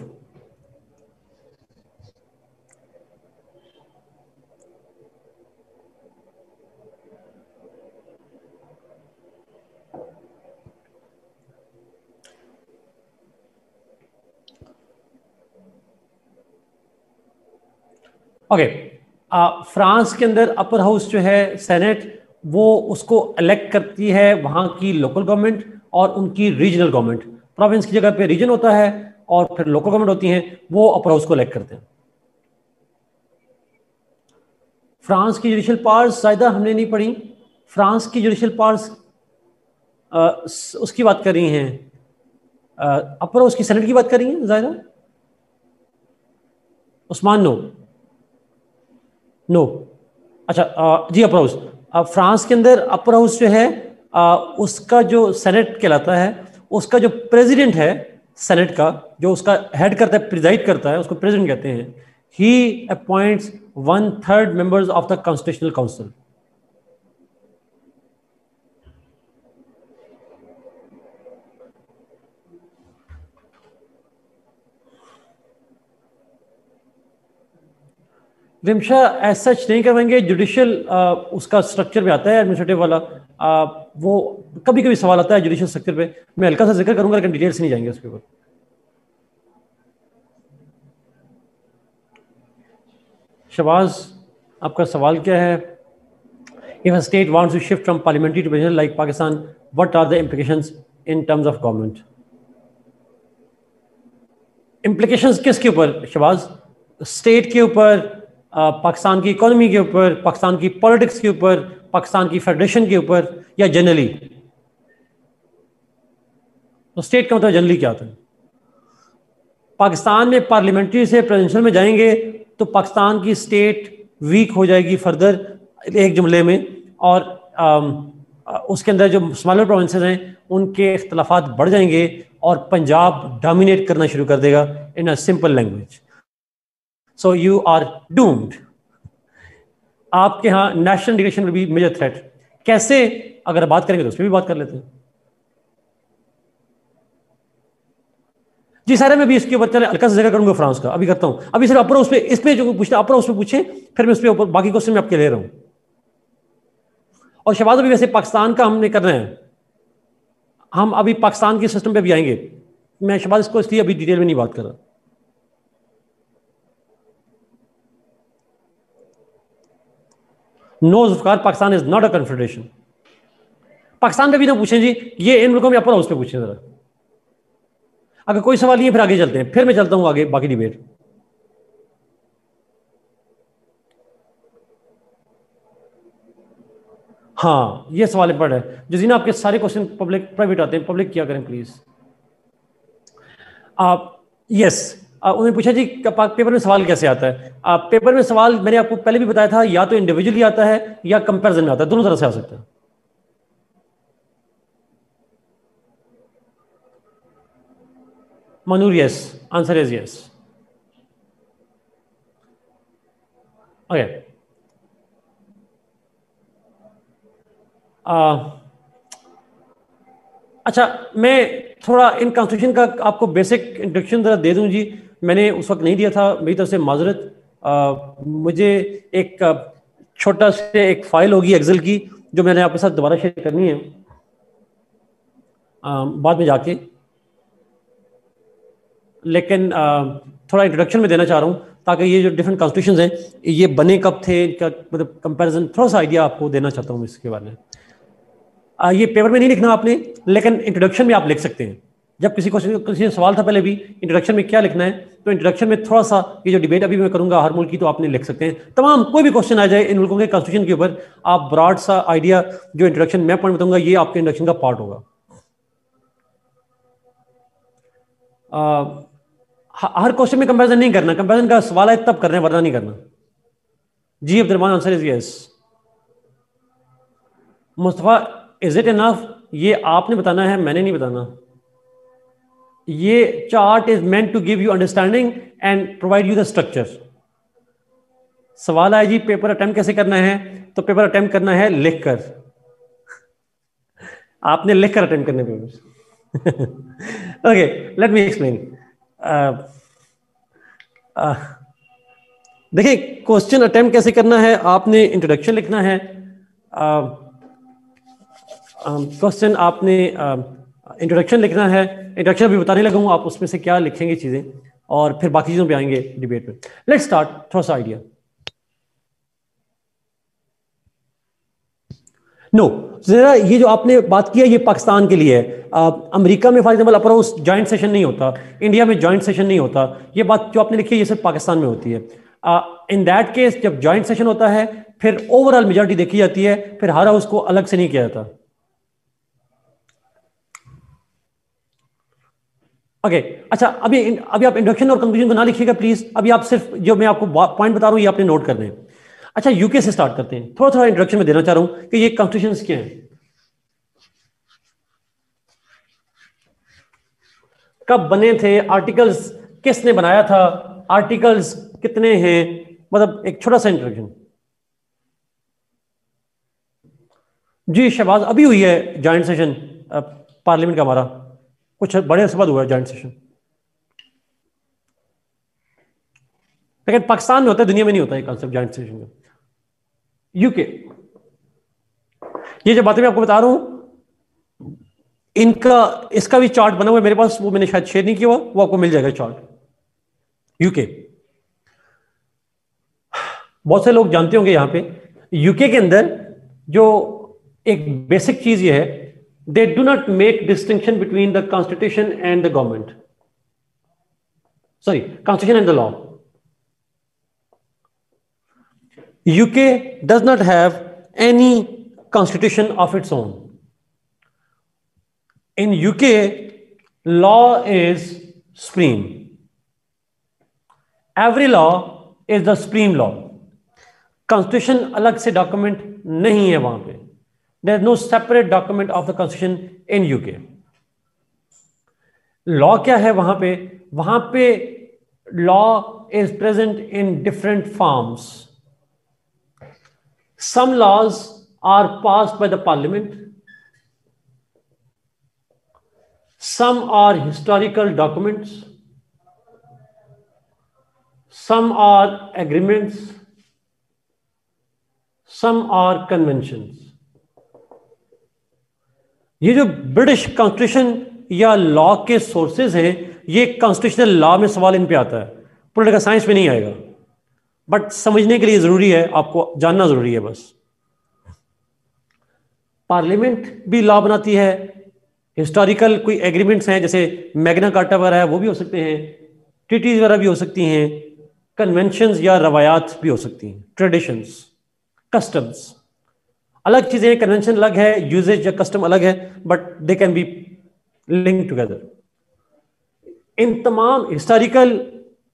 ओके। फ्रांस के अंदर अपर हाउस जो है सेनेट, वो उसको इलेक्ट करती है वहां की लोकल गवर्नमेंट और उनकी रीजनल गवर्नमेंट। प्रोविंस की जगह पे रीजन होता है और फिर लोकल गवर्नमेंट होती हैं, वो अपर हाउस को इलेक्ट करते हैं। फ्रांस की जुडिशियल पावर्स ज्यादा हमने नहीं पढ़ी। फ्रांस की जुडिशियल पावर्स उसकी बात कर रही हैं, अपर हाउस की सेनेट की बात कर रही हैं ज्यादा। Usman, no no. अच्छा, जी अपर हाउस फ्रांस के अंदर अपर हाउस जो है उसका जो सेनेट कहलाता है, उसका जो प्रेसिडेंट है सेनेट का, जो उसका हेड करता है, प्रिजाइड करता है, उसको प्रेसिडेंट कहते हैं। He appoints 1/3 members of the constitutional council. Rimsha as such नहीं करवाएंगे, जुडिशियल उसका स्ट्रक्चर में आता है एडमिनिस्ट्रेटिव वाला। वो कभी कभी सवाल आता है जुडिशियल स्ट्रक्चर पे, मैं हल्का सा जिक्र करूंगा लेकिन डिटेल से नहीं जाएंगे उसके ऊपर। शबाज, आपका सवाल क्या है? If a state wants to shift from parliamentary to presidential like Pakistan, what are the implications in terms of government? Implications किसके ऊपर शहबाज? स्टेट के ऊपर, पाकिस्तान की इकोनॉमी के ऊपर, पाकिस्तान की पॉलिटिक्स के ऊपर, पाकिस्तान की फेडरेशन के ऊपर, या जनरली? तो स्टेट का मतलब जनरली क्या होता है? पाकिस्तान में पार्लियामेंट्री से प्रेसिडेंशियल में जाएंगे तो पाकिस्तान की स्टेट वीक हो जाएगी फर्दर, एक जुमले में, और उसके अंदर जो स्मॉलर प्रोविंसेस हैं उनके इख्तलाफात बढ़ जाएंगे और पंजाब डोमिनेट करना शुरू कर देगा in a simple language. So you are doomed. आपके यहाँ national integration will be major threat. कैसे? अगर बात करेंगे तो उस पर भी बात कर लेते हैं. जी सारे मैं भी इसके ऊपर चले हल्का सा जिक्र करूंगा फ्रांस का, अभी करता हूं. अभी सिर्फ अपर उस पे, इस पे जो पूछते अपर उस पे पूछे, फिर मैं उस पे बाकी क्वेश्चन में आपके ले रहा हूं. और शहबाज अभी वैसे पाकिस्तान का हमने कर रहे हैं, हम अभी पाकिस्तान के सिस्टम पे भी आएंगे. मैं शहबाज इसको इसलिए अभी डिटेल में नहीं बात कर रहा. No Zulfiqar, Pakistan is not a confederation. Pakistan पे भी ना पूछें जी, ये इन मुल्कों में अपर हाउस पे पूछें जरा. अगर कोई सवाल नहीं है फिर आगे चलते हैं, फिर मैं चलता हूं आगे बाकी डिबेट. हाँ ये सवाल पढ़ है जजीना, आपके सारे क्वेश्चन पब्लिक प्राइवेट आते हैं, पब्लिक क्या करें प्लीज. आप यस, उन्होंने पूछा जी पेपर में सवाल कैसे आता है. पेपर में सवाल मैंने आपको पहले भी बताया था, या तो इंडिविजुअली आता है या कंपैरिजन में आता है, दोनों तरह से आ सकता है. Manur yes, answer is yes. Okay, अच्छा मैं थोड़ा इन कॉन्स्टिट्यूशन का आपको बेसिक इंट्रोडक्शन जरा दे दूं जी. मैंने उस वक्त नहीं दिया था, मेरी तरफ से माजरत. मुझे एक छोटा सा एक फाइल होगी एक्सेल की जो मैंने आपके साथ दोबारा शेयर करनी है बाद में जाके, लेकिन थोड़ा इंट्रोडक्शन में देना चाह रहा हूँ ताकि ये जो डिफरेंट कॉन्स्टिट्यूशंस हैं ये बने कब थे, इनका मतलब कंपैरिजन थोड़ा सा आइडिया आपको देना चाहता हूँ इसके बारे में. ये पेपर में नहीं लिखना आपने, लेकिन इंट्रोडक्शन में आप लिख सकते हैं. जब किसी सवाल था पहले भी इंट्रोडक्शन में क्या लिखना है, तो इंट्रोडक्शन में थोड़ा सा ये जो डिबेट अभी मैं करूंगा हर मुल्क की, तो आपने लिख सकते हैं. तमाम कोई भी क्वेश्चन आ जाए इन मुल्कों के कॉन्स्टिट्यूशन के ऊपर, आप ब्रॉड सा आइडिया जो इंट्रोडक्शन मैं पॉइंट बताऊंगा ये आपके इंट्रोडक्शन का पार्ट होगा. हर क्वेश्चन में कंपैरिजन नहीं करना, कंपैरिजन का सवाल है तब करना है वरना नहीं करना. जी Abdulrahman, answer is yes. Mustafa, is it enough? ये आपने बताना है, मैंने नहीं बताना. ये chart is meant to give you understanding and provide you the structure. सवाल है जी पेपर अटेम्प्ट कैसे करना है, तो पेपर अटेम्प्ट करना है लिखकर. आपने लिखकर अटेम्प्ट करने paper. Okay, let me explain. देखिए क्वेश्चन अटेम्प्ट कैसे करना है, आपने इंट्रोडक्शन लिखना है. क्वेश्चन आपने इंट्रोडक्शन लिखना है. इंट्रोडक्शन अभी बताने लगा हूं, आप उसमें से क्या लिखेंगे चीजें, और फिर बाकी चीजों पे आएंगे डिबेट में. Let's start. थोड़ा सा आइडिया. नो जरा ये जो आपने बात किया ये पाकिस्तान के लिए है. अमेरिका में for example upper house joint session नहीं होता, इंडिया में जॉइंट सेशन नहीं होता. ये बात जो आपने लिखी है ये सिर्फ पाकिस्तान में होती है. इन दैट केस जब जॉइंट सेशन होता है फिर ओवरऑल मेजॉरिटी देखी जाती है, फिर हर हाउस को अलग से नहीं किया जाता. ओके अच्छा, अभी आप इंट्रोडक्शन और कंक्लूजन को ना लिखिएगा प्लीज. अभी आप सिर्फ जो मैं आपको पॉइंट बता रहा हूं ये आपने नोट करने हैं. अच्छा यूके से स्टार्ट करते हैं. थोड़ा थोड़ा इंट्रोडक्शन में देना चाह रहा हूं कि ये कॉन्स्टिट्यूशंस क्या हैं, कब बने थे, आर्टिकल्स किसने बनाया था, आर्टिकल्स कितने हैं, मतलब एक छोटा सा इंट्रोडक्शन. जी शहबाज, अभी हुई है जॉइंट सेशन पार्लियामेंट का हमारा, कुछ बड़े अरसे बाद हुआ है जॉइंट सेशन. लेकिन पाकिस्तान में होता है, दुनिया में नहीं होता है कॉन्सेप्ट जॉइंट सेशन का. यूके, ये जो बातें मैं आपको बता रहा हूं इनका इसका भी चार्ट बना हुआ है मेरे पास, वो मैंने शायद शेयर नहीं किया हुआ, वो आपको मिल जाएगा चार्ट. यूके बहुत से लोग जानते होंगे, यहां पे यूके के अंदर जो एक बेसिक चीज ये है, they do not make distinction between the constitution and the government, sorry constitution and the law. UK does not have any constitution of its own. In UK, law is supreme. Every law is the supreme law. Constitution अलग से document नहीं है वहां पे. There is no separate document of the Constitution in UK. Law क्या है वहां पे? वहां पे law is present in different forms. Some laws are passed by the parliament. Some are historical documents. Some are agreements. Some are conventions. ये जो British constitution या law के सोर्सेज हैं, ये कॉन्स्टिट्यूशनल लॉ में सवाल इन पे आता है, पॉलिटिकल साइंस में नहीं आएगा. बट समझने के लिए जरूरी है, आपको जानना जरूरी है बस. पार्लियामेंट भी लॉ बनाती है. हिस्टोरिकल कोई एग्रीमेंट्स हैं जैसे मैग्ना कार्टा वगैरह है, वो भी हो सकते हैं. ट्रीटीज वगैरह भी हो सकती हैं. कन्वेंशंस या रवायात भी हो सकती हैं. ट्रेडिशंस, कस्टम्स, अलग चीजें. कन्वेंशन अलग है, यूजेज या कस्टम अलग है, but they can be link together. इन तमाम हिस्टोरिकल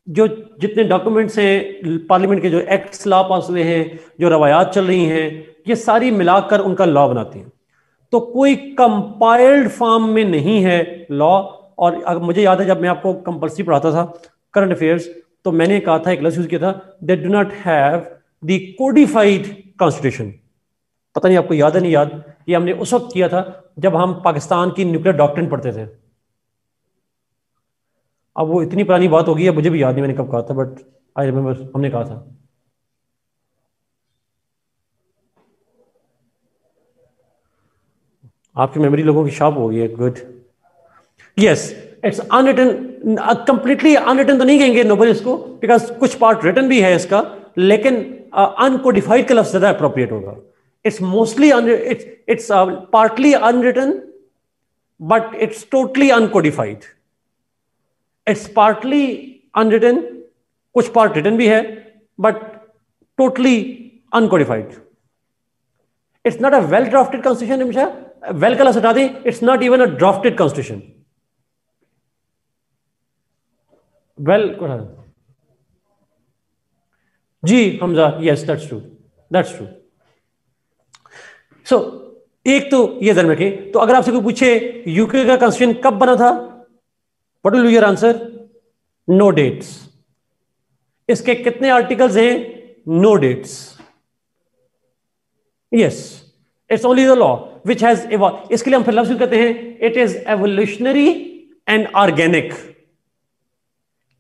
जो जितने डॉक्यूमेंट्स हैं, पार्लियामेंट के जो एक्ट्स लॉ पास हुए हैं, जो रवायात चल रही हैं, ये सारी मिलाकर उनका लॉ बनाती हैं. तो कोई कंपाइल्ड फॉर्म में नहीं है लॉ. और मुझे याद है जब मैं आपको कंपल्सरी पढ़ाता था करंट अफेयर्स, तो मैंने कहा था, एक लफ्ज़ यूज किया था, they do not have the codified constitution. पता नहीं आपको याद है नहीं याद, ये हमने उस वक्त किया था जब हम पाकिस्तान की न्यूक्लियर डॉक्ट्रिन पढ़ते थे. अब वो इतनी पुरानी बात होगी, अब मुझे भी याद नहीं मैंने कब कहा था, बट आई रिमेंबर हमने कहा था. आपकी मेमोरी लोगों की शार्प हो गई है. Good. Yes, it's unwritten. Completely unwritten तो नहीं कहेंगे नोबल इसको, बिकॉज कुछ पार्ट रिटन भी है इसका, लेकिन अनकोडिफाइड का लफ्ज ज्यादा अप्रोप्रिएट होगा. It's mostly it's partly unwritten, but it's totally uncodified. It's partly unwritten, कुछ पार्ट रिटन भी है, but totally uncodified. It's not a well drafted constitution. Nimisha, well का लफ्ज हटा दें. It's not even a drafted constitution. Well जी Hamza, yes that's true, that's true. So एक तो ये ध्यान रखें. तो अगर आपसे कोई पूछे यूके का कॉन्स्टिट्यूशन कब बना था, what will be your answer? No dates. इसके कितने आर्टिकल्स हैं? No dates. Yes, it's only the law which has evolve. इसके लिए हम फिर लफ्ज कहते हैं, it is evolutionary and organic.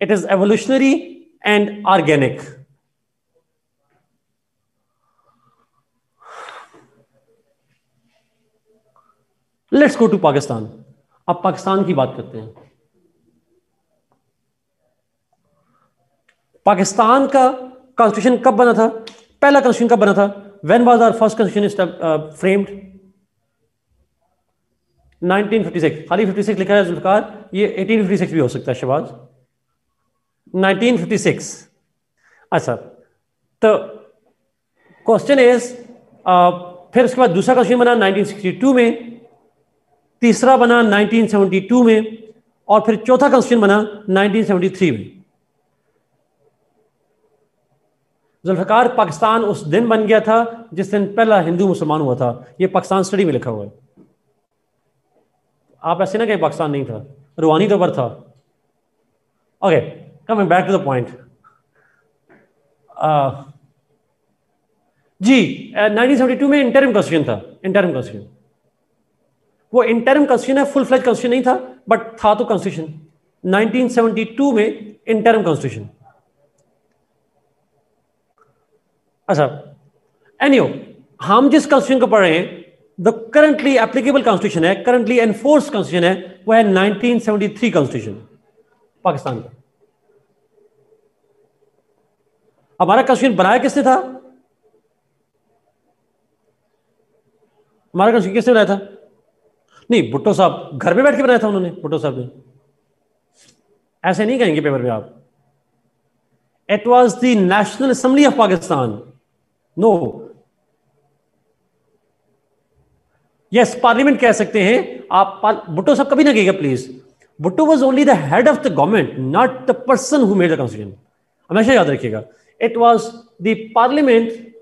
It is evolutionary and organic. Let's go to Pakistan. अब पाकिस्तान की बात करते हैं. पाकिस्तान का कॉन्स्टिट्यूशन कब बना था? पहला कॉन्स्टिट्यूशन कब बना था? When was our first constitution framed? 1956. खाली 56 लिखा है जुल्फकार, ये 1856 भी हो सकता है शहबाज. 1956. अच्छा, तो क्वेश्चन इज, फिर उसके बाद दूसरा कॉन्स्टिट्यूशन बना 1962 में, तीसरा बना 1972 में, और फिर चौथा कॉन्स्टिट्यूशन बना 1973 में. जुल्फकार, पाकिस्तान उस दिन बन गया था जिस दिन पहला हिंदू मुसलमान हुआ था. ये पाकिस्तान स्टडी में लिखा हुआ है. आप ऐसे ना कहें पाकिस्तान नहीं था, रूहानी तो पर था. Okay, coming back to the point. जी 1972 में इंटरिम कॉन्स्टिट्यूशन था. इंटरिम कॉन्स्टिट्यूशन, वो इंटरिम कॉन्स्टिट्यूशन है, फुल फ्लेज कॉन्स्टिट्यूशन नहीं था, बट था तो कॉन्स्टिट्यूशन. 1972 में इंटरिम कॉन्स्टिट्यूशन. अच्छा, एनीहो, हम जिस कॉन्स्टिट्यूशन को पढ़ रहे हैं, द करंटली एप्लीकेबल कॉन्स्टिट्यूशन है, करंटली एनफोर्स कॉन्स्टिट्यूशन है, वो है 1973 कॉन्स्टिट्यूशन पाकिस्तान का. हमारा कॉन्स्टिट्यूशन बनाया किसने था? हमारा कॉन्स्टिट्यूशन किसने बनाया था? नहीं, भुट्टो साहब घर में बैठ के बनाया था उन्होंने, भुट्टो साहब ने। ऐसे नहीं कहेंगे पेपर में आप। It was the national assembly of Pakistan. No, yes, parliament कह सकते हैं आप। भुट्टो साहब कभी ना कहेगा please. Bhutto was only the head of the government, not the person who made the constitution. हमेशा याद रखिएगा, it was the parliament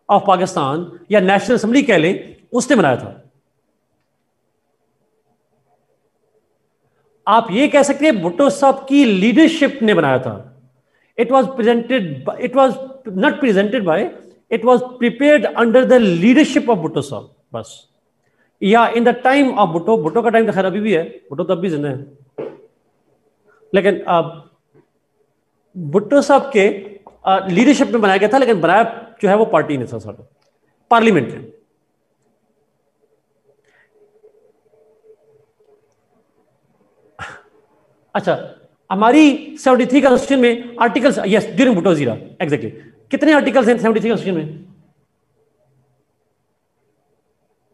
of Pakistan या नेशनल असेंबली कह लें, उसने बनाया था। आप ये कह सकते हैं भुट्टो साहब की लीडरशिप ने बनाया था। It was presented, it was not presented by, it was prepared under the leadership of Bhutto साहब, बस। या in the time of Bhutto. Bhutto का टाइम तो खैर अभी भी है, भुट्टो तब भी जिंदा है, लेकिन भुट्टो साहब के लीडरशिप में बनाया गया था, लेकिन बनाया जो है वो पार्टी ने था, सारा पार्लियामेंट ने। अच्छा, हमारी 73 कॉन्स्टिट्यूशन में आर्टिकल्स, यस, ड्यूरिंग भुट्टो जीरा, एग्जैक्टली कितने आर्टिकल्स हैं 73 कॉन्स्टिट्यूशन में?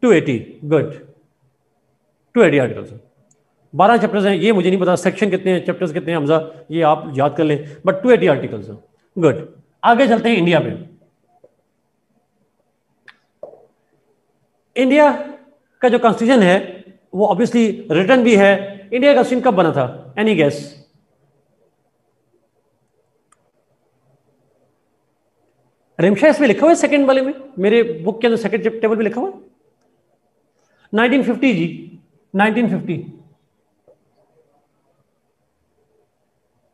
280, गुड, 280 आर्टिकल्स हैं। 12 चैप्टर्स हैं, ये मुझे नहीं पता सेक्शन कितने हैं, चैप्टर्स कितने हैं हमजा, ये आप याद कर लें, बट 280 आर्टिकल्स हैं। गुड, आगे चलते हैं इंडिया पे। इंडिया का जो कॉन्स्टिट्यूशन है वो ऑब्वियसली रिटन भी है। इंडिया का कॉन्स्टिट्यूशन कब बना था? Any guess? रिमशा इसमें लिखा हुआ है सेकंड वाले में, मेरे बुक के अंदर सेकंड टेबल पे लिखा हुआ है 1950 जी, 1950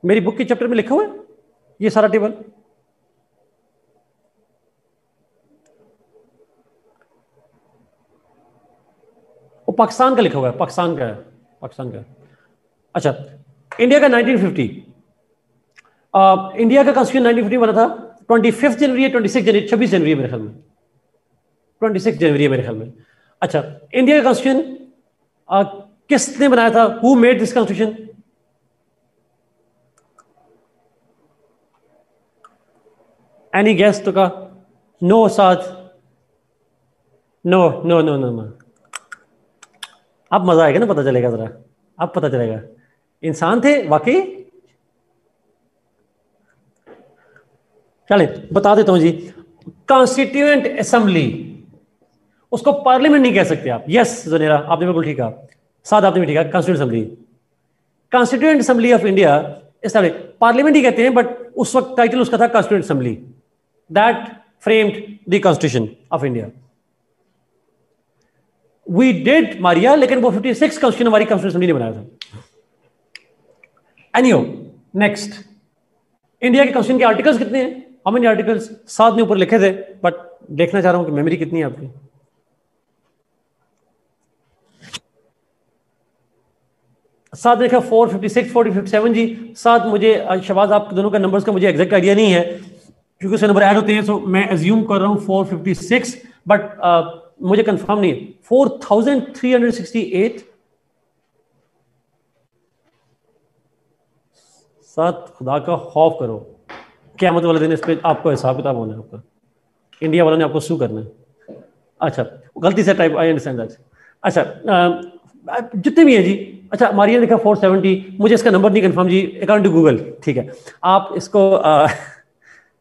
मेरी बुक के चैप्टर में लिखा हुआ है ये सारा टेबल। वो पाकिस्तान का लिखा हुआ है, पाकिस्तान का है, पाकिस्तान का। अच्छा, इंडिया का 1950, इंडिया का कॉन्स्टिट्यूशन 1950 बना था। 25 जनवरी या 26 जनवरी, 26 जनवरी मेरे ख्याल में, 26 जनवरी मेरे ख्याल में। अच्छा, इंडिया का कॉन्स्टिट्यूशन किसने बनाया था? Who made this constitution? Any guess? तो का नो साथ, no no no no no. अब मजा आएगा ना, पता चलेगा जरा, अब पता चलेगा इंसान थे वाकई। चले बता देता हूं जी। कॉन्स्टिट्यूएंट असेंबली, उसको पार्लियामेंट नहीं कह सकते आप। यस जनेरा, आपने बिल्कुल ठीक कहा, साथ आपने भी ठीक कहा, constituent assembly. Constituent assembly of India इस पार्लियामेंट ही कहते हैं, बट उस वक्त टाइटल उसका था constituent assembly, that framed the constitution of India. We did Maria, लेकिन वो 56 कॉन्स्टिट्यूशन हमारी कॉन्स्टिट्यूएंट असेंबली ने बनाया था। एनीहो, नेक्स्ट, इंडिया के कॉन्स्टिट्यूशन के आर्टिकल्स कितने हैं? How many articles? 7 ने ऊपर लिखे थे, बट देखना चाह रहा हूं कि मेमोरी कितनी है आपकी। साथ देखा 456, 457 जी। साथ मुझे शबाज आप दोनों का नंबर्स का मुझे एग्जैक्ट आइडिया नहीं है, क्योंकि उससे नंबर ऐड होते हैं, सो मैं एज्यूम कर रहा हूं 456, बट मुझे कंफर्म नहीं है। 4368। साथ खुदा का खौफ करो, क़यामत वाले दिन इस पे आपको हिसाब किताब होना है, आपका इंडिया वालों ने आपको सू करना है। अच्छा, गलती से टाइप, आई अंडरस्टैंड दैट। अच्छा, जितने भी हैं जी। अच्छा, मारिया लिखा 470, मुझे इसका नंबर नहीं कंफर्म जी, अकॉर्डिंग टू गूगल, ठीक है, आप इसको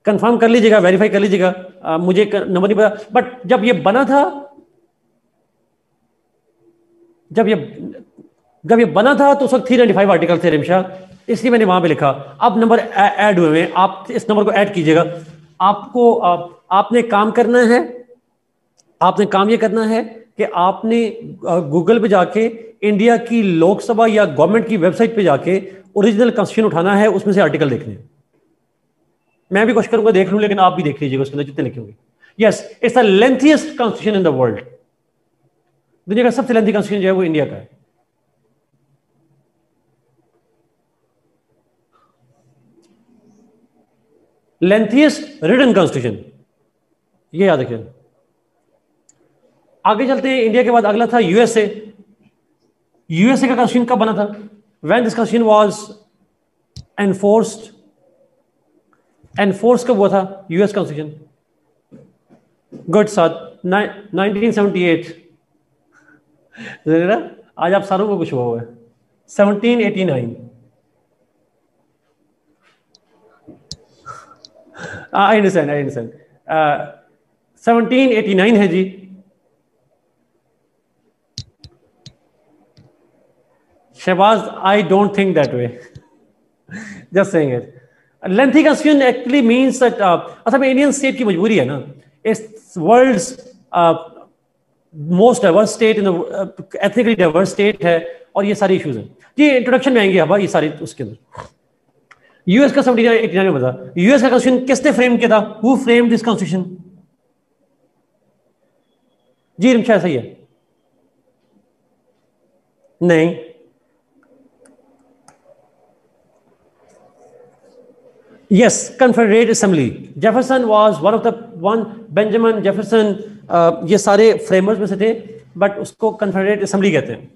कंफर्म कर लीजिएगा, वेरीफाई कर लीजिएगा, मुझे नंबर नहीं पता। बट जब ये बना था, जब ये बना था तो उस वक्त 395 आर्टिकल थे रिमशा, इसलिए मैंने वहां पे लिखा। अब नंबर ऐड हुए हैं, आप इस नंबर को ऐड कीजिएगा। आपको आपने काम करना है, आपने काम ये करना है कि आपने गूगल पे जाके इंडिया की लोकसभा या गवर्नमेंट की वेबसाइट पे जाके ओरिजिनल कॉन्स्टिट्यूशन उठाना है, उसमें से आर्टिकल देखने हैं। मैं भी कोशिश करूंगा देख लूं, लेकिन आप भी देख लीजिएगा उसके अंदर जितने लिखे होंगे। Yes, it's the lengthiest constitution in the world. दुनिया का सबसे लेंथी कॉन्स्टिट्यूशन जो है वो इंडिया का है। लेंथीएस्ट रिटन कॉन्स्टिट्यूशन, ये याद रखिए। आगे चलते हैं, इंडिया के बाद अगला था यूएसए। यूएसए का कॉन्स्टिट्यूशन कब बना था? When this constitution was enforced, enforce कब हुआ था यूएस कॉन्स्टिट्यूशन? गुड साथ 1978। आज आप सारों को कुछ हुआ हुआ है। 1789। आई अंडरस्टैंड 1789 है जी। Shahbaz, I don't think that way, just saying it. Lengthy constitution actually means that असल में इंडियन स्टेट की मजबूरी है ना, it's world's most diverse state, in ethnically diverse state है, और ये सारी इश्यूज हैं जी। इंट्रोडक्शन में आएंगे अब ये सारी उसके अंदर। यूएस का 1789 में बता, यूएस का कॉन्स्टिट्यूशन किसने फ्रेम किया था? Who frame this constitution? जी रिमशा सही है? नहीं, yes, Confederate Assembly. Jefferson was one of the Benjamin Jefferson, ये सारे फ्रेमर्स में से थे, बट उसको कन्फेडरेट असेंबली कहते हैं।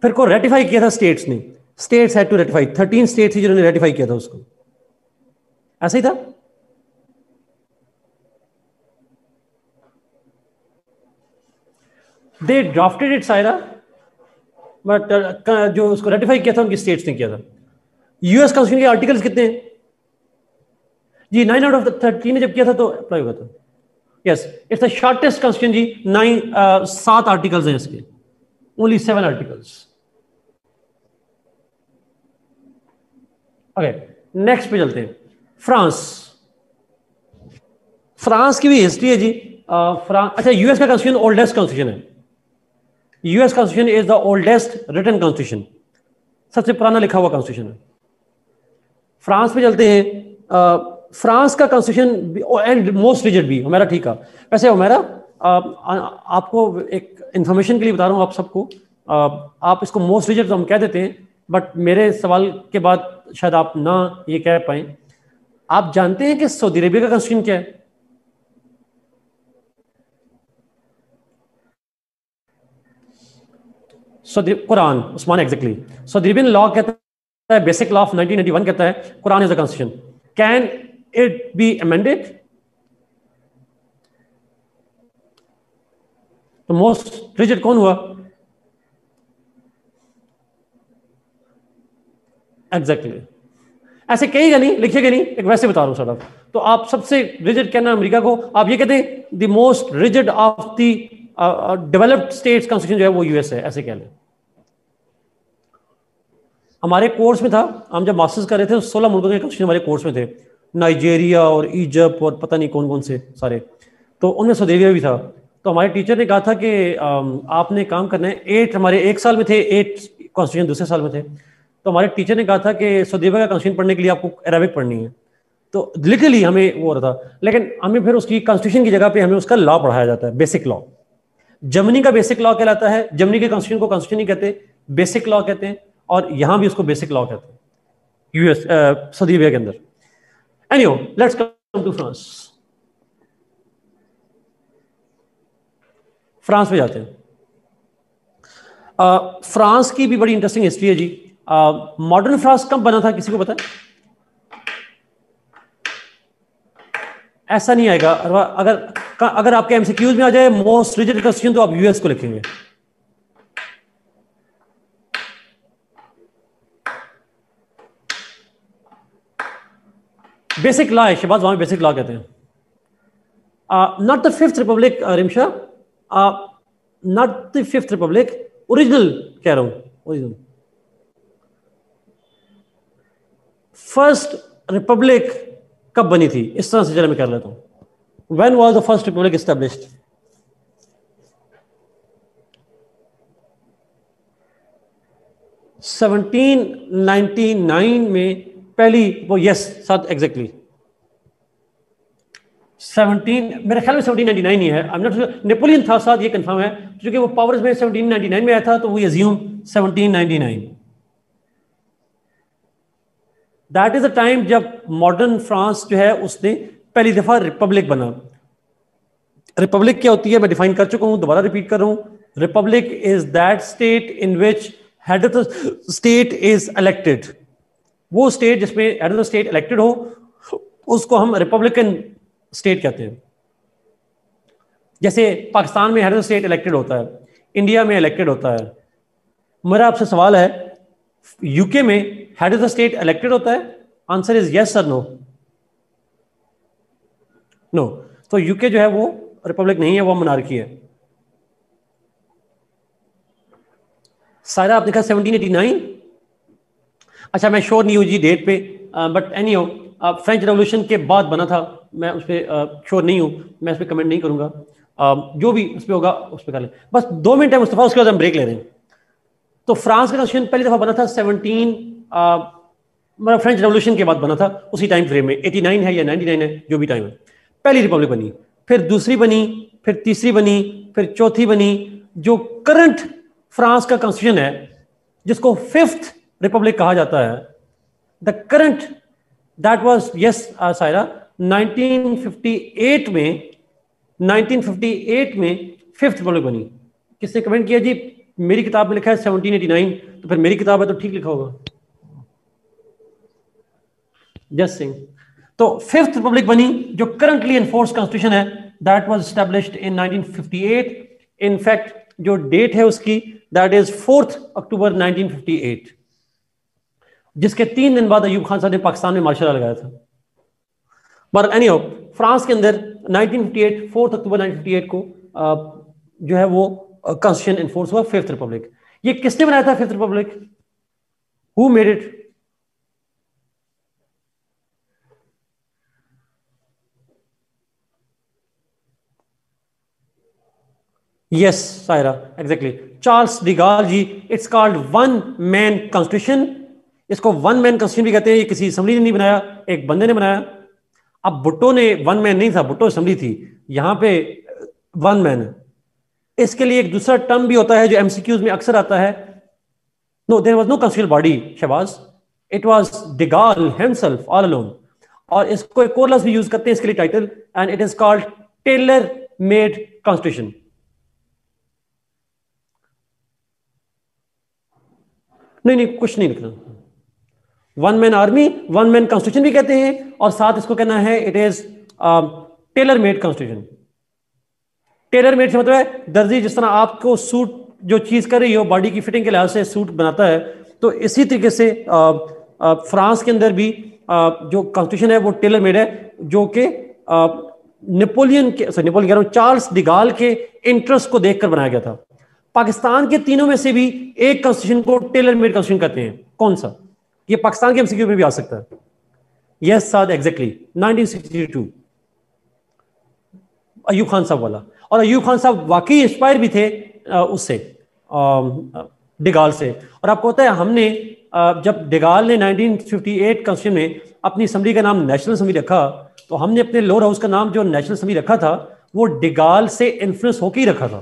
फिर को रेटिफाई किया था स्टेट्स ने, states had to ratify, 13 states थी जिन्होंने रेटिफाई किया था उसको। ऐसा ही था? They drafted it Saira, but जो उसको रेटिफाई किया था उनकी स्टेट्स ने किया था। यूएस कॉन्स्टिट्यूशन के आर्टिकल्स कितने हैं जी? 9 आउट ऑफ द 13 ने जब किया था तो अप्लाई हुआ था। Yes, it's the shortest constitution जी। 7 आर्टिकल्स हैं इसके, ओनली 7 आर्टिकल्स। ओके, नेक्स्ट पे चलते हैं। फ्रांस। फ्रांस की भी हिस्ट्री है जी। अच्छा, यूएस का कॉन्स्टिट्यूशन ओल्डेस्ट कॉन्स्टिट्यूशन है। US constitution is the oldest written constitution, सबसे पुराना लिखा हुआ कॉन्स्टिट्यूशन है। फ्रांस पे चलते हैं। फ्रांस का कॉन्स्टिट्यूशन एंड मोस्ट रिजिड भी, हमारा ठीक है। वैसे हमारा आपको एक इंफॉर्मेशन के लिए बता रहा हूँ आप सबको, आप इसको मोस्ट रिजिड तो हम कह देते हैं, बट मेरे सवाल के बाद शायद आप ना ये कह पाए। आप जानते हैं कि सऊदी अरेबिया का कॉन्स्टिट्यूशन क्या है? Quran, Usman, exactly. Saudi Arabian law कहता है, बेसिक लॉ ऑफ 1991 कहता है Quran is the constitution. Can it be amended? तो मोस्ट रिजिड कौन हुआ? एग्जैक्टली। ऐसे कहेगा नहीं, लिखेगा नहीं, एक वैसे बता रहा हूं सर। तो आप सबसे रिजिड कहना अमेरिका को, आप ये कहते हैं the most rigid of the developed states constitution जो है वो यूएस है, ऐसे कह लें। हमारे कोर्स में था, हम जब मास्टर्स कर रहे थे 16 मुल्कों के कॉन्स्टिट्यूशन हमारे कोर्स में थे, नाइजीरिया और इजिप्ट और पता नहीं कौन कौन से सारे, तो उनमें सऊदी अरेबिया भी था। तो हमारे टीचर ने कहा था कि आपने काम करना है। 8 हमारे एक साल में थे, 8 कॉन्स्टिट्यूशन दूसरे साल में थे। तो हमारे टीचर ने कहा था कि सऊदी अरेबिया का कॉन्स्टिट्यूशन पढ़ने के लिए आपको अरबिक पढ़नी है। तो लिटरली हमें वो हो रहा था, लेकिन हमें फिर उसकी कॉन्स्टिट्यूशन की जगह पे हमें उसका लॉ पढ़ाया जाता है, बेसिक लॉ। जर्मनी का बेसिक लॉ कहलाता है, जर्मनी के कॉन्स्टिट्यूशन को कॉन्स्टिट्यूशन नहीं कहते, बेसिक लॉ कहते हैं, और यहां भी उसको बेसिक लॉ कहते हैं यूएस सऊदी अरेबिया के अंदर। Anyhow, let's come to France. France में जाते हैं। फ्रांस की भी बड़ी इंटरेस्टिंग हिस्ट्री है जी। मॉडर्न फ्रांस कब बना था, किसी को पता है? ऐसा नहीं आएगा। अगर आपके एमसीक्यूज में आ जाए मोस्ट रिजिड कॉन्स्टिट्यूशन, तो आप यूएस को लिखेंगे। बेसिक लॉ है शहबाज, वहां बेसिक लॉ कहते हैं। Not the fifth Republic Rimsha, not the fifth Republic, original कह रहा हूं, ओरिजिनल। फर्स्ट रिपब्लिक कब बनी थी, इस तरह से जरा मैं कर लेता हूं। When was the first Republic established? 1799 में पहली वो, यस साथ एग्जैक्टली 17, मेरे ख्याल में 1799 ही है, आई एम नॉट, नेपोलियन था साथ, ये कंफर्म है, क्योंकि वो पावर्स में 1799 में आया था, तो we assume 1799। That is the time जब मॉडर्न फ्रांस जो है उसने पहली दफा रिपब्लिक बना। रिपब्लिक क्या होती है मैं डिफाइन कर चुका हूं, दोबारा रिपीट कर रहा हूं। Republic is that state in which head of the state is elected. वो स्टेट जिसमें head of the state elected हो उसको हम रिपब्लिकन स्टेट कहते हैं। जैसे पाकिस्तान में हेड ऑफ स्टेट इलेक्टेड होता है, इंडिया में इलेक्टेड होता है। मेरा आपसे सवाल है, यूके में head of the state elected होता है? आंसर इज यस और नो। नो। तो यूके जो है वो रिपब्लिक नहीं है, वो मोनार्की है। सारा आपने कहा 1789। अच्छा, मैं श्योर नहीं हूँ जी डेट पे, बट एनी हो, फ्रेंच रेवोल्यूशन के बाद बना था, मैं उस पर श्योर नहीं हूँ, मैं उस पर कमेंट नहीं करूँगा। जो भी उस पर होगा उस पर कर लें। बस 2 मिनट है मुस्तफा, उसके बाद हम ब्रेक ले रहे हैं। तो फ्रांस का कॉन्स्टिट्यूशन पहली दफा बना था 17 मतलब फ्रेंच रेवोल्यूशन के बाद बना था, उसी टाइम फ्रेम में। 89 है या 99 है, जो भी टाइम है। पहली रिपब्लिक बनी, फिर दूसरी बनी, फिर तीसरी बनी, फिर चौथी बनी। जो करंट फ्रांस का कॉन्स्टिट्यूशन है, जिसको 5th रिपब्लिक कहा जाता है, the current that was yes Saira 1958 में 5th रिपब्लिक बनी। किसने कमेंट किया जी? मेरी किताब में लिखा है 1789, तो फिर मेरी किताब है तो ठीक लिखा होगा। जस्ट सिंह। तो 5th रिपब्लिक बनी, जो करंटली एनफोर्स कॉन्स्टिट्यूशन है, that was established in 1958। In fact जो डेट है उसकी, दैट इज 4 अक्टूबर 1958, जिसके 3 दिन बाद अयूब खान साहब ने पाकिस्तान में मार्शल लॉ लगाया था। बट एनीहाउ, फ्रांस के अंदर 1958 4 अक्टूबर 1958 को जो है वो कॉन्स्टिट्यूशन एनफोर्स हुआ, 5th रिपब्लिक। ये किसने बनाया था 5th republic? Who made it? Yes Saira, exactly, Charles de Gaulle ji. It's called one man constitution. इसको वन मैन कॉन्स्टिट्यूशन भी कहते हैं। ये किसी असेंबली ने नहीं बनाया, एक बंदे ने बनाया। अब भुट्टो ने वन मैन नहीं था, भुट्टो असेंबली थी, यहां पे वन मैन है। इसके लिए एक दूसरा टर्म भी होता है जो एमसीक्यूज में अक्सर आता है। No, there was no constitutional body Shahbaz, it was de Gaulle himself all alone. और इसको एक और लफ्ज भी यूज करते हैं इसके लिए, title, and it is called tailor made constitution. नहीं नहीं, कुछ नहीं लिखना। One man army, one man constitution भी कहते हैं, और साथ इसको कहना है it is tailor made constitution. Tailor made से मतलब है दर्जी जिस तरह आपको सूट जो चीज कर रही हो बॉडी की फिटिंग के लिहाज से सूट बनाता है, तो इसी तरीके से फ्रांस के अंदर भी जो कॉन्स्टिट्यूशन है वो टेलर मेड है, जो कि नेपोलियन कह रहा हूं, चार्ल्स डिगाल के इंटरेस्ट को देखकर बनाया गया था। पाकिस्तान के तीनों में से भी एक कॉन्स्टिट्यूशन को टेलर मेड कॉन्स्टिट्यूशन कहते हैं। कौन सा? ये पाकिस्तान के एमसीक्यू में भी आ सकता है। यस साद, एग्जैक्टली 1962, अयूब खान साहब वाला। और अयूब खान साहब वाकई इंस्पायर भी थे उससे, डिगाल से। और आपको पता है, हमने जब डिगाल ने 1958 कॉन्स्टिट्यूशन में अपनी असेंबली का नाम नेशनल असेंबली रखा, तो हमने अपने लोअर हाउस का नाम जो नेशनल असेंबली रखा था वो डिगाल से इन्फ्लुएंस होकर ही रखा था।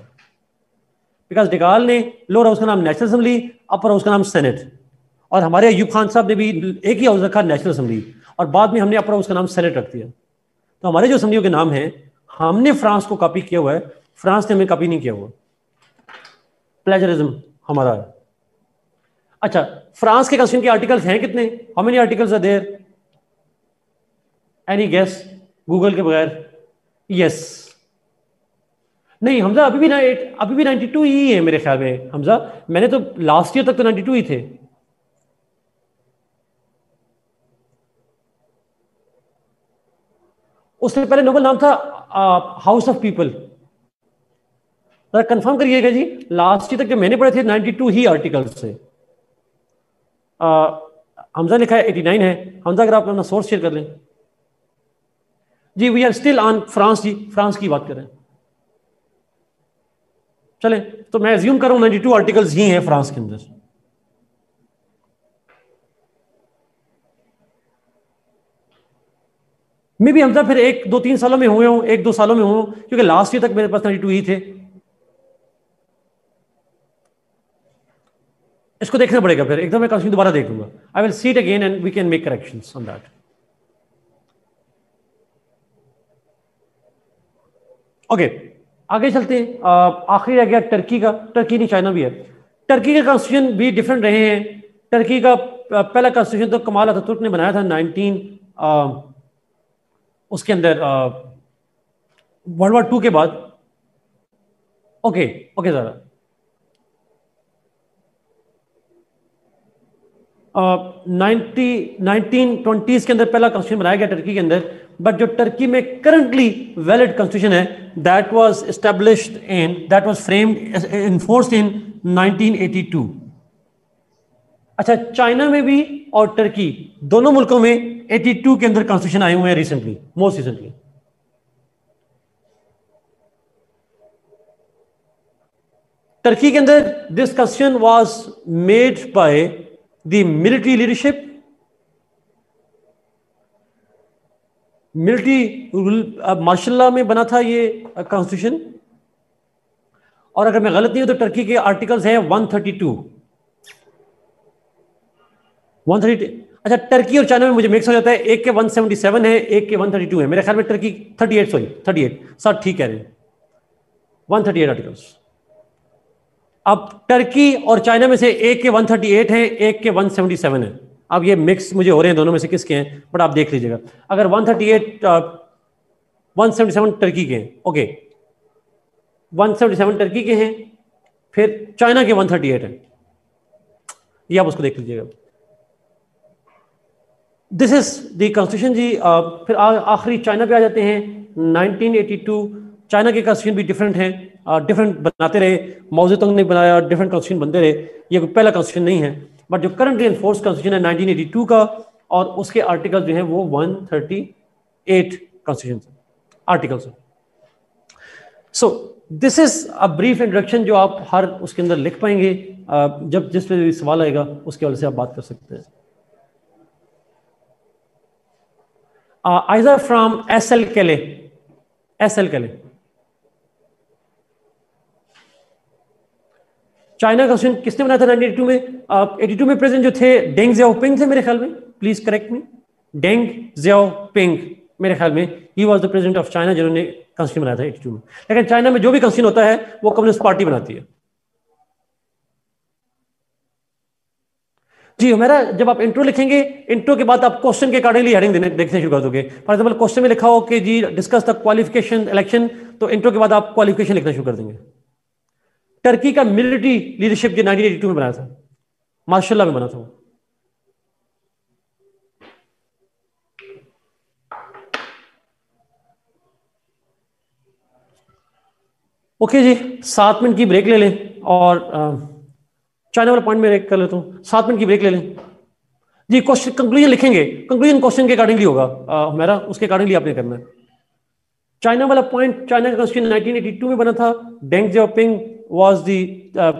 बिकॉज डिगाल ने लोअर हाउस का नाम नेशनल असेंबली, अपर हाउस का नाम सेनेट, और हमारे अयूब खान साहब ने भी एक ही हाउस रखा नेशनल असेंबली, और बाद में हमने अपर हाउस का नाम सेनेट रख दिया। तो हमारे जो असेंबलियों के नाम हैं, हमने फ्रांस को कॉपी किया हुआ है, फ्रांस ने हमें कॉपी नहीं किया हुआ। प्लेजरिज्म हमारा है। अच्छा, फ्रांस के कॉन्स्टिट्यूशन के आर्टिकल्स हैं कितने? How many articles are there? Any guess Google के बगैर? यस। नहीं हमजा, अभी भी 92 ही है मेरे ख्याल में। हमजा, मैंने तो लास्ट ईयर तक तो 92 ही थे। उससे पहले नोबल नाम था हाउस ऑफ पीपल। जरा कंफर्म करिएगा जी, लास्ट ईयर तक जो मैंने पढ़े थे 92 ही आर्टिकल्स से। हमजा लिखा है 89 है। हमजा, अगर आप अपना सोर्स शेयर कर लें जी। We are still on France जी, फ्रांस की बात कर रहे हैं। चले, तो मैं एज्यूम कर रहा हूं 92 आर्टिकल्स ही हैं फ्रांस के अंदर। मे भी हमजा फिर 1-2-3 सालों में हुए हूं, 1-2 सालों में हुए, क्योंकि लास्ट ईयर तक मेरे पास 92 ही थे। इसको देखना पड़ेगा, फिर एकदम मैं कॉन्स्टिट्यूशन दोबारा देख लूंगा। I will see it again and we can make corrections on that. Okay, आगे चलते हैं। आखिरी रह गया टर्की का। टर्की नहीं, चाइना भी है। टर्की के कॉन्स्टिट्यूशन भी डिफरेंट रहे हैं। टर्की का पहला कॉन्स्टिट्यूशन तो कमाल अतातुर्क ने बनाया था 19 उसके अंदर वर्ल्ड वॉर 2 के बाद। ओके ओके सर, 1920s के अंदर पहला कॉन्स्टिट्यूशन बनाया गया टर्की के अंदर, बट जो टर्की में करंटली वैलिड कॉन्स्टिट्यूशन है दैट वाज फ्रेम्ड एनफोर्स्ड इन 1982। अच्छा, चाइना में भी और टर्की दोनों मुल्कों में 82 के अंदर कॉन्स्टिट्यूशन आए हुए हैं रिसेंटली, मोस्ट रिसेंटली। टर्की के अंदर this constitution was made by the military leadership, military martial law में बना था ये कॉन्स्टिट्यूशन। और अगर मैं गलत नहीं हूं तो टर्की के आर्टिकल्स हैं 132। अच्छा, टर्की और चाइना में मुझे मिक्स हो जाता है, एक के 177 है, एक के 132 है। मेरे ख्याल में टर्की 38 सर ठीक कह रहे हैं, 138 आर्टिकल्स। अब टर्की और चाइना में से एक के 138 है, एक के 177 है। अब ये मिक्स मुझे हो रहे हैं दोनों में से किसके हैं, बट आप देख लीजिएगा। अगर 177 टर्की के हैं, ओके, 177 टर्की के हैं, फिर चाइना के 138 हैं, ये आप उसको देख लीजिएगा। दिस इज द कॉन्स्टिट्यूशन जी। फिर आखिरी चाइना पे आ जाते हैं, 1982। चाइना के कॉन्स्टिट्यूशन भी डिफरेंट हैं, डिफरेंट बनाते रहे, माओ ज़ेडुंग ने बनाया, डिफरेंट कॉन्स्टिट्यूशन बनते रहे, ये कोई पहला कॉन्स्टिट्यूशन नहीं है। बट जो करंटली एनफोर्स कॉन्स्टिट्यूशन है 1982 का, और उसके आर्टिकल जो हैं वो 138 कॉन्स्टिट्यूशन आर्टिकल्स हैं। So this is a brief introduction जो आप हर उसके अंदर लिख पाएंगे। जब जिस पे भी सवाल आएगा उसके वजह से आप बात कर सकते हैं। Either from SL Kelly, China का कॉन्स्टिट्यूशन किसने बनाया था 1982 में? 82 में प्रेसिडेंट जो थे डेंग ज़ियाओपिंग थे मेरे ख्याल में, प्लीज करेक्ट मी, डेंग ज़ियाओपिंग मेरे ख्याल में he was the president of China जिन्होंने कॉन्स्टिट्यूशन बनाया था 82 में। लेकिन चाइना में जो भी कॉन्स्टिट्यूशन होता है वो कम्युनिस्ट पार्टी बनाती है जी। हमारा जब आप इंट्रो लिखेंगे, इंट्रो के बाद आप क्वेश्चन के अकॉर्डिंगली हेडिंग देखने शुरू कर दोगे। फॉर एग्जांपल क्वेश्चन में लिखा हो कि जी डिस्कस द क्वालिफिकेशन इलेक्शन, तो इंट्रो के बाद आप क्वालिफिकेशन लिखना शुरू कर देंगे। टर्की का मिलिट्री लीडरशिप जो 1982 में बनाया था, मार्शल लॉ में बना था वो। ओके जी, 7 मिनट की ब्रेक ले लें, और चाइना वाला पॉइंट में कर लेता हूँ, 7 मिनट की ब्रेक ले लें जी। क्वेश्चन कंक्लूजन लिखेंगे, कंक्लूजन क्वेश्चन के अकॉर्डिंगली होगा मेरा, उसके अकॉर्डिंगली आपने करना है। चाइना वाला पॉइंट, चाइना का कॉन्स्टिट्यूशन 1982 में बना था, Deng Xiaoping was the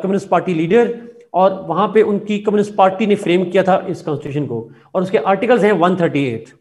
communist party leader, और वहां पे उनकी कम्युनिस्ट पार्टी ने फ्रेम किया था इस कॉन्स्टिट्यूशन को, और उसके आर्टिकल्स हैं 138।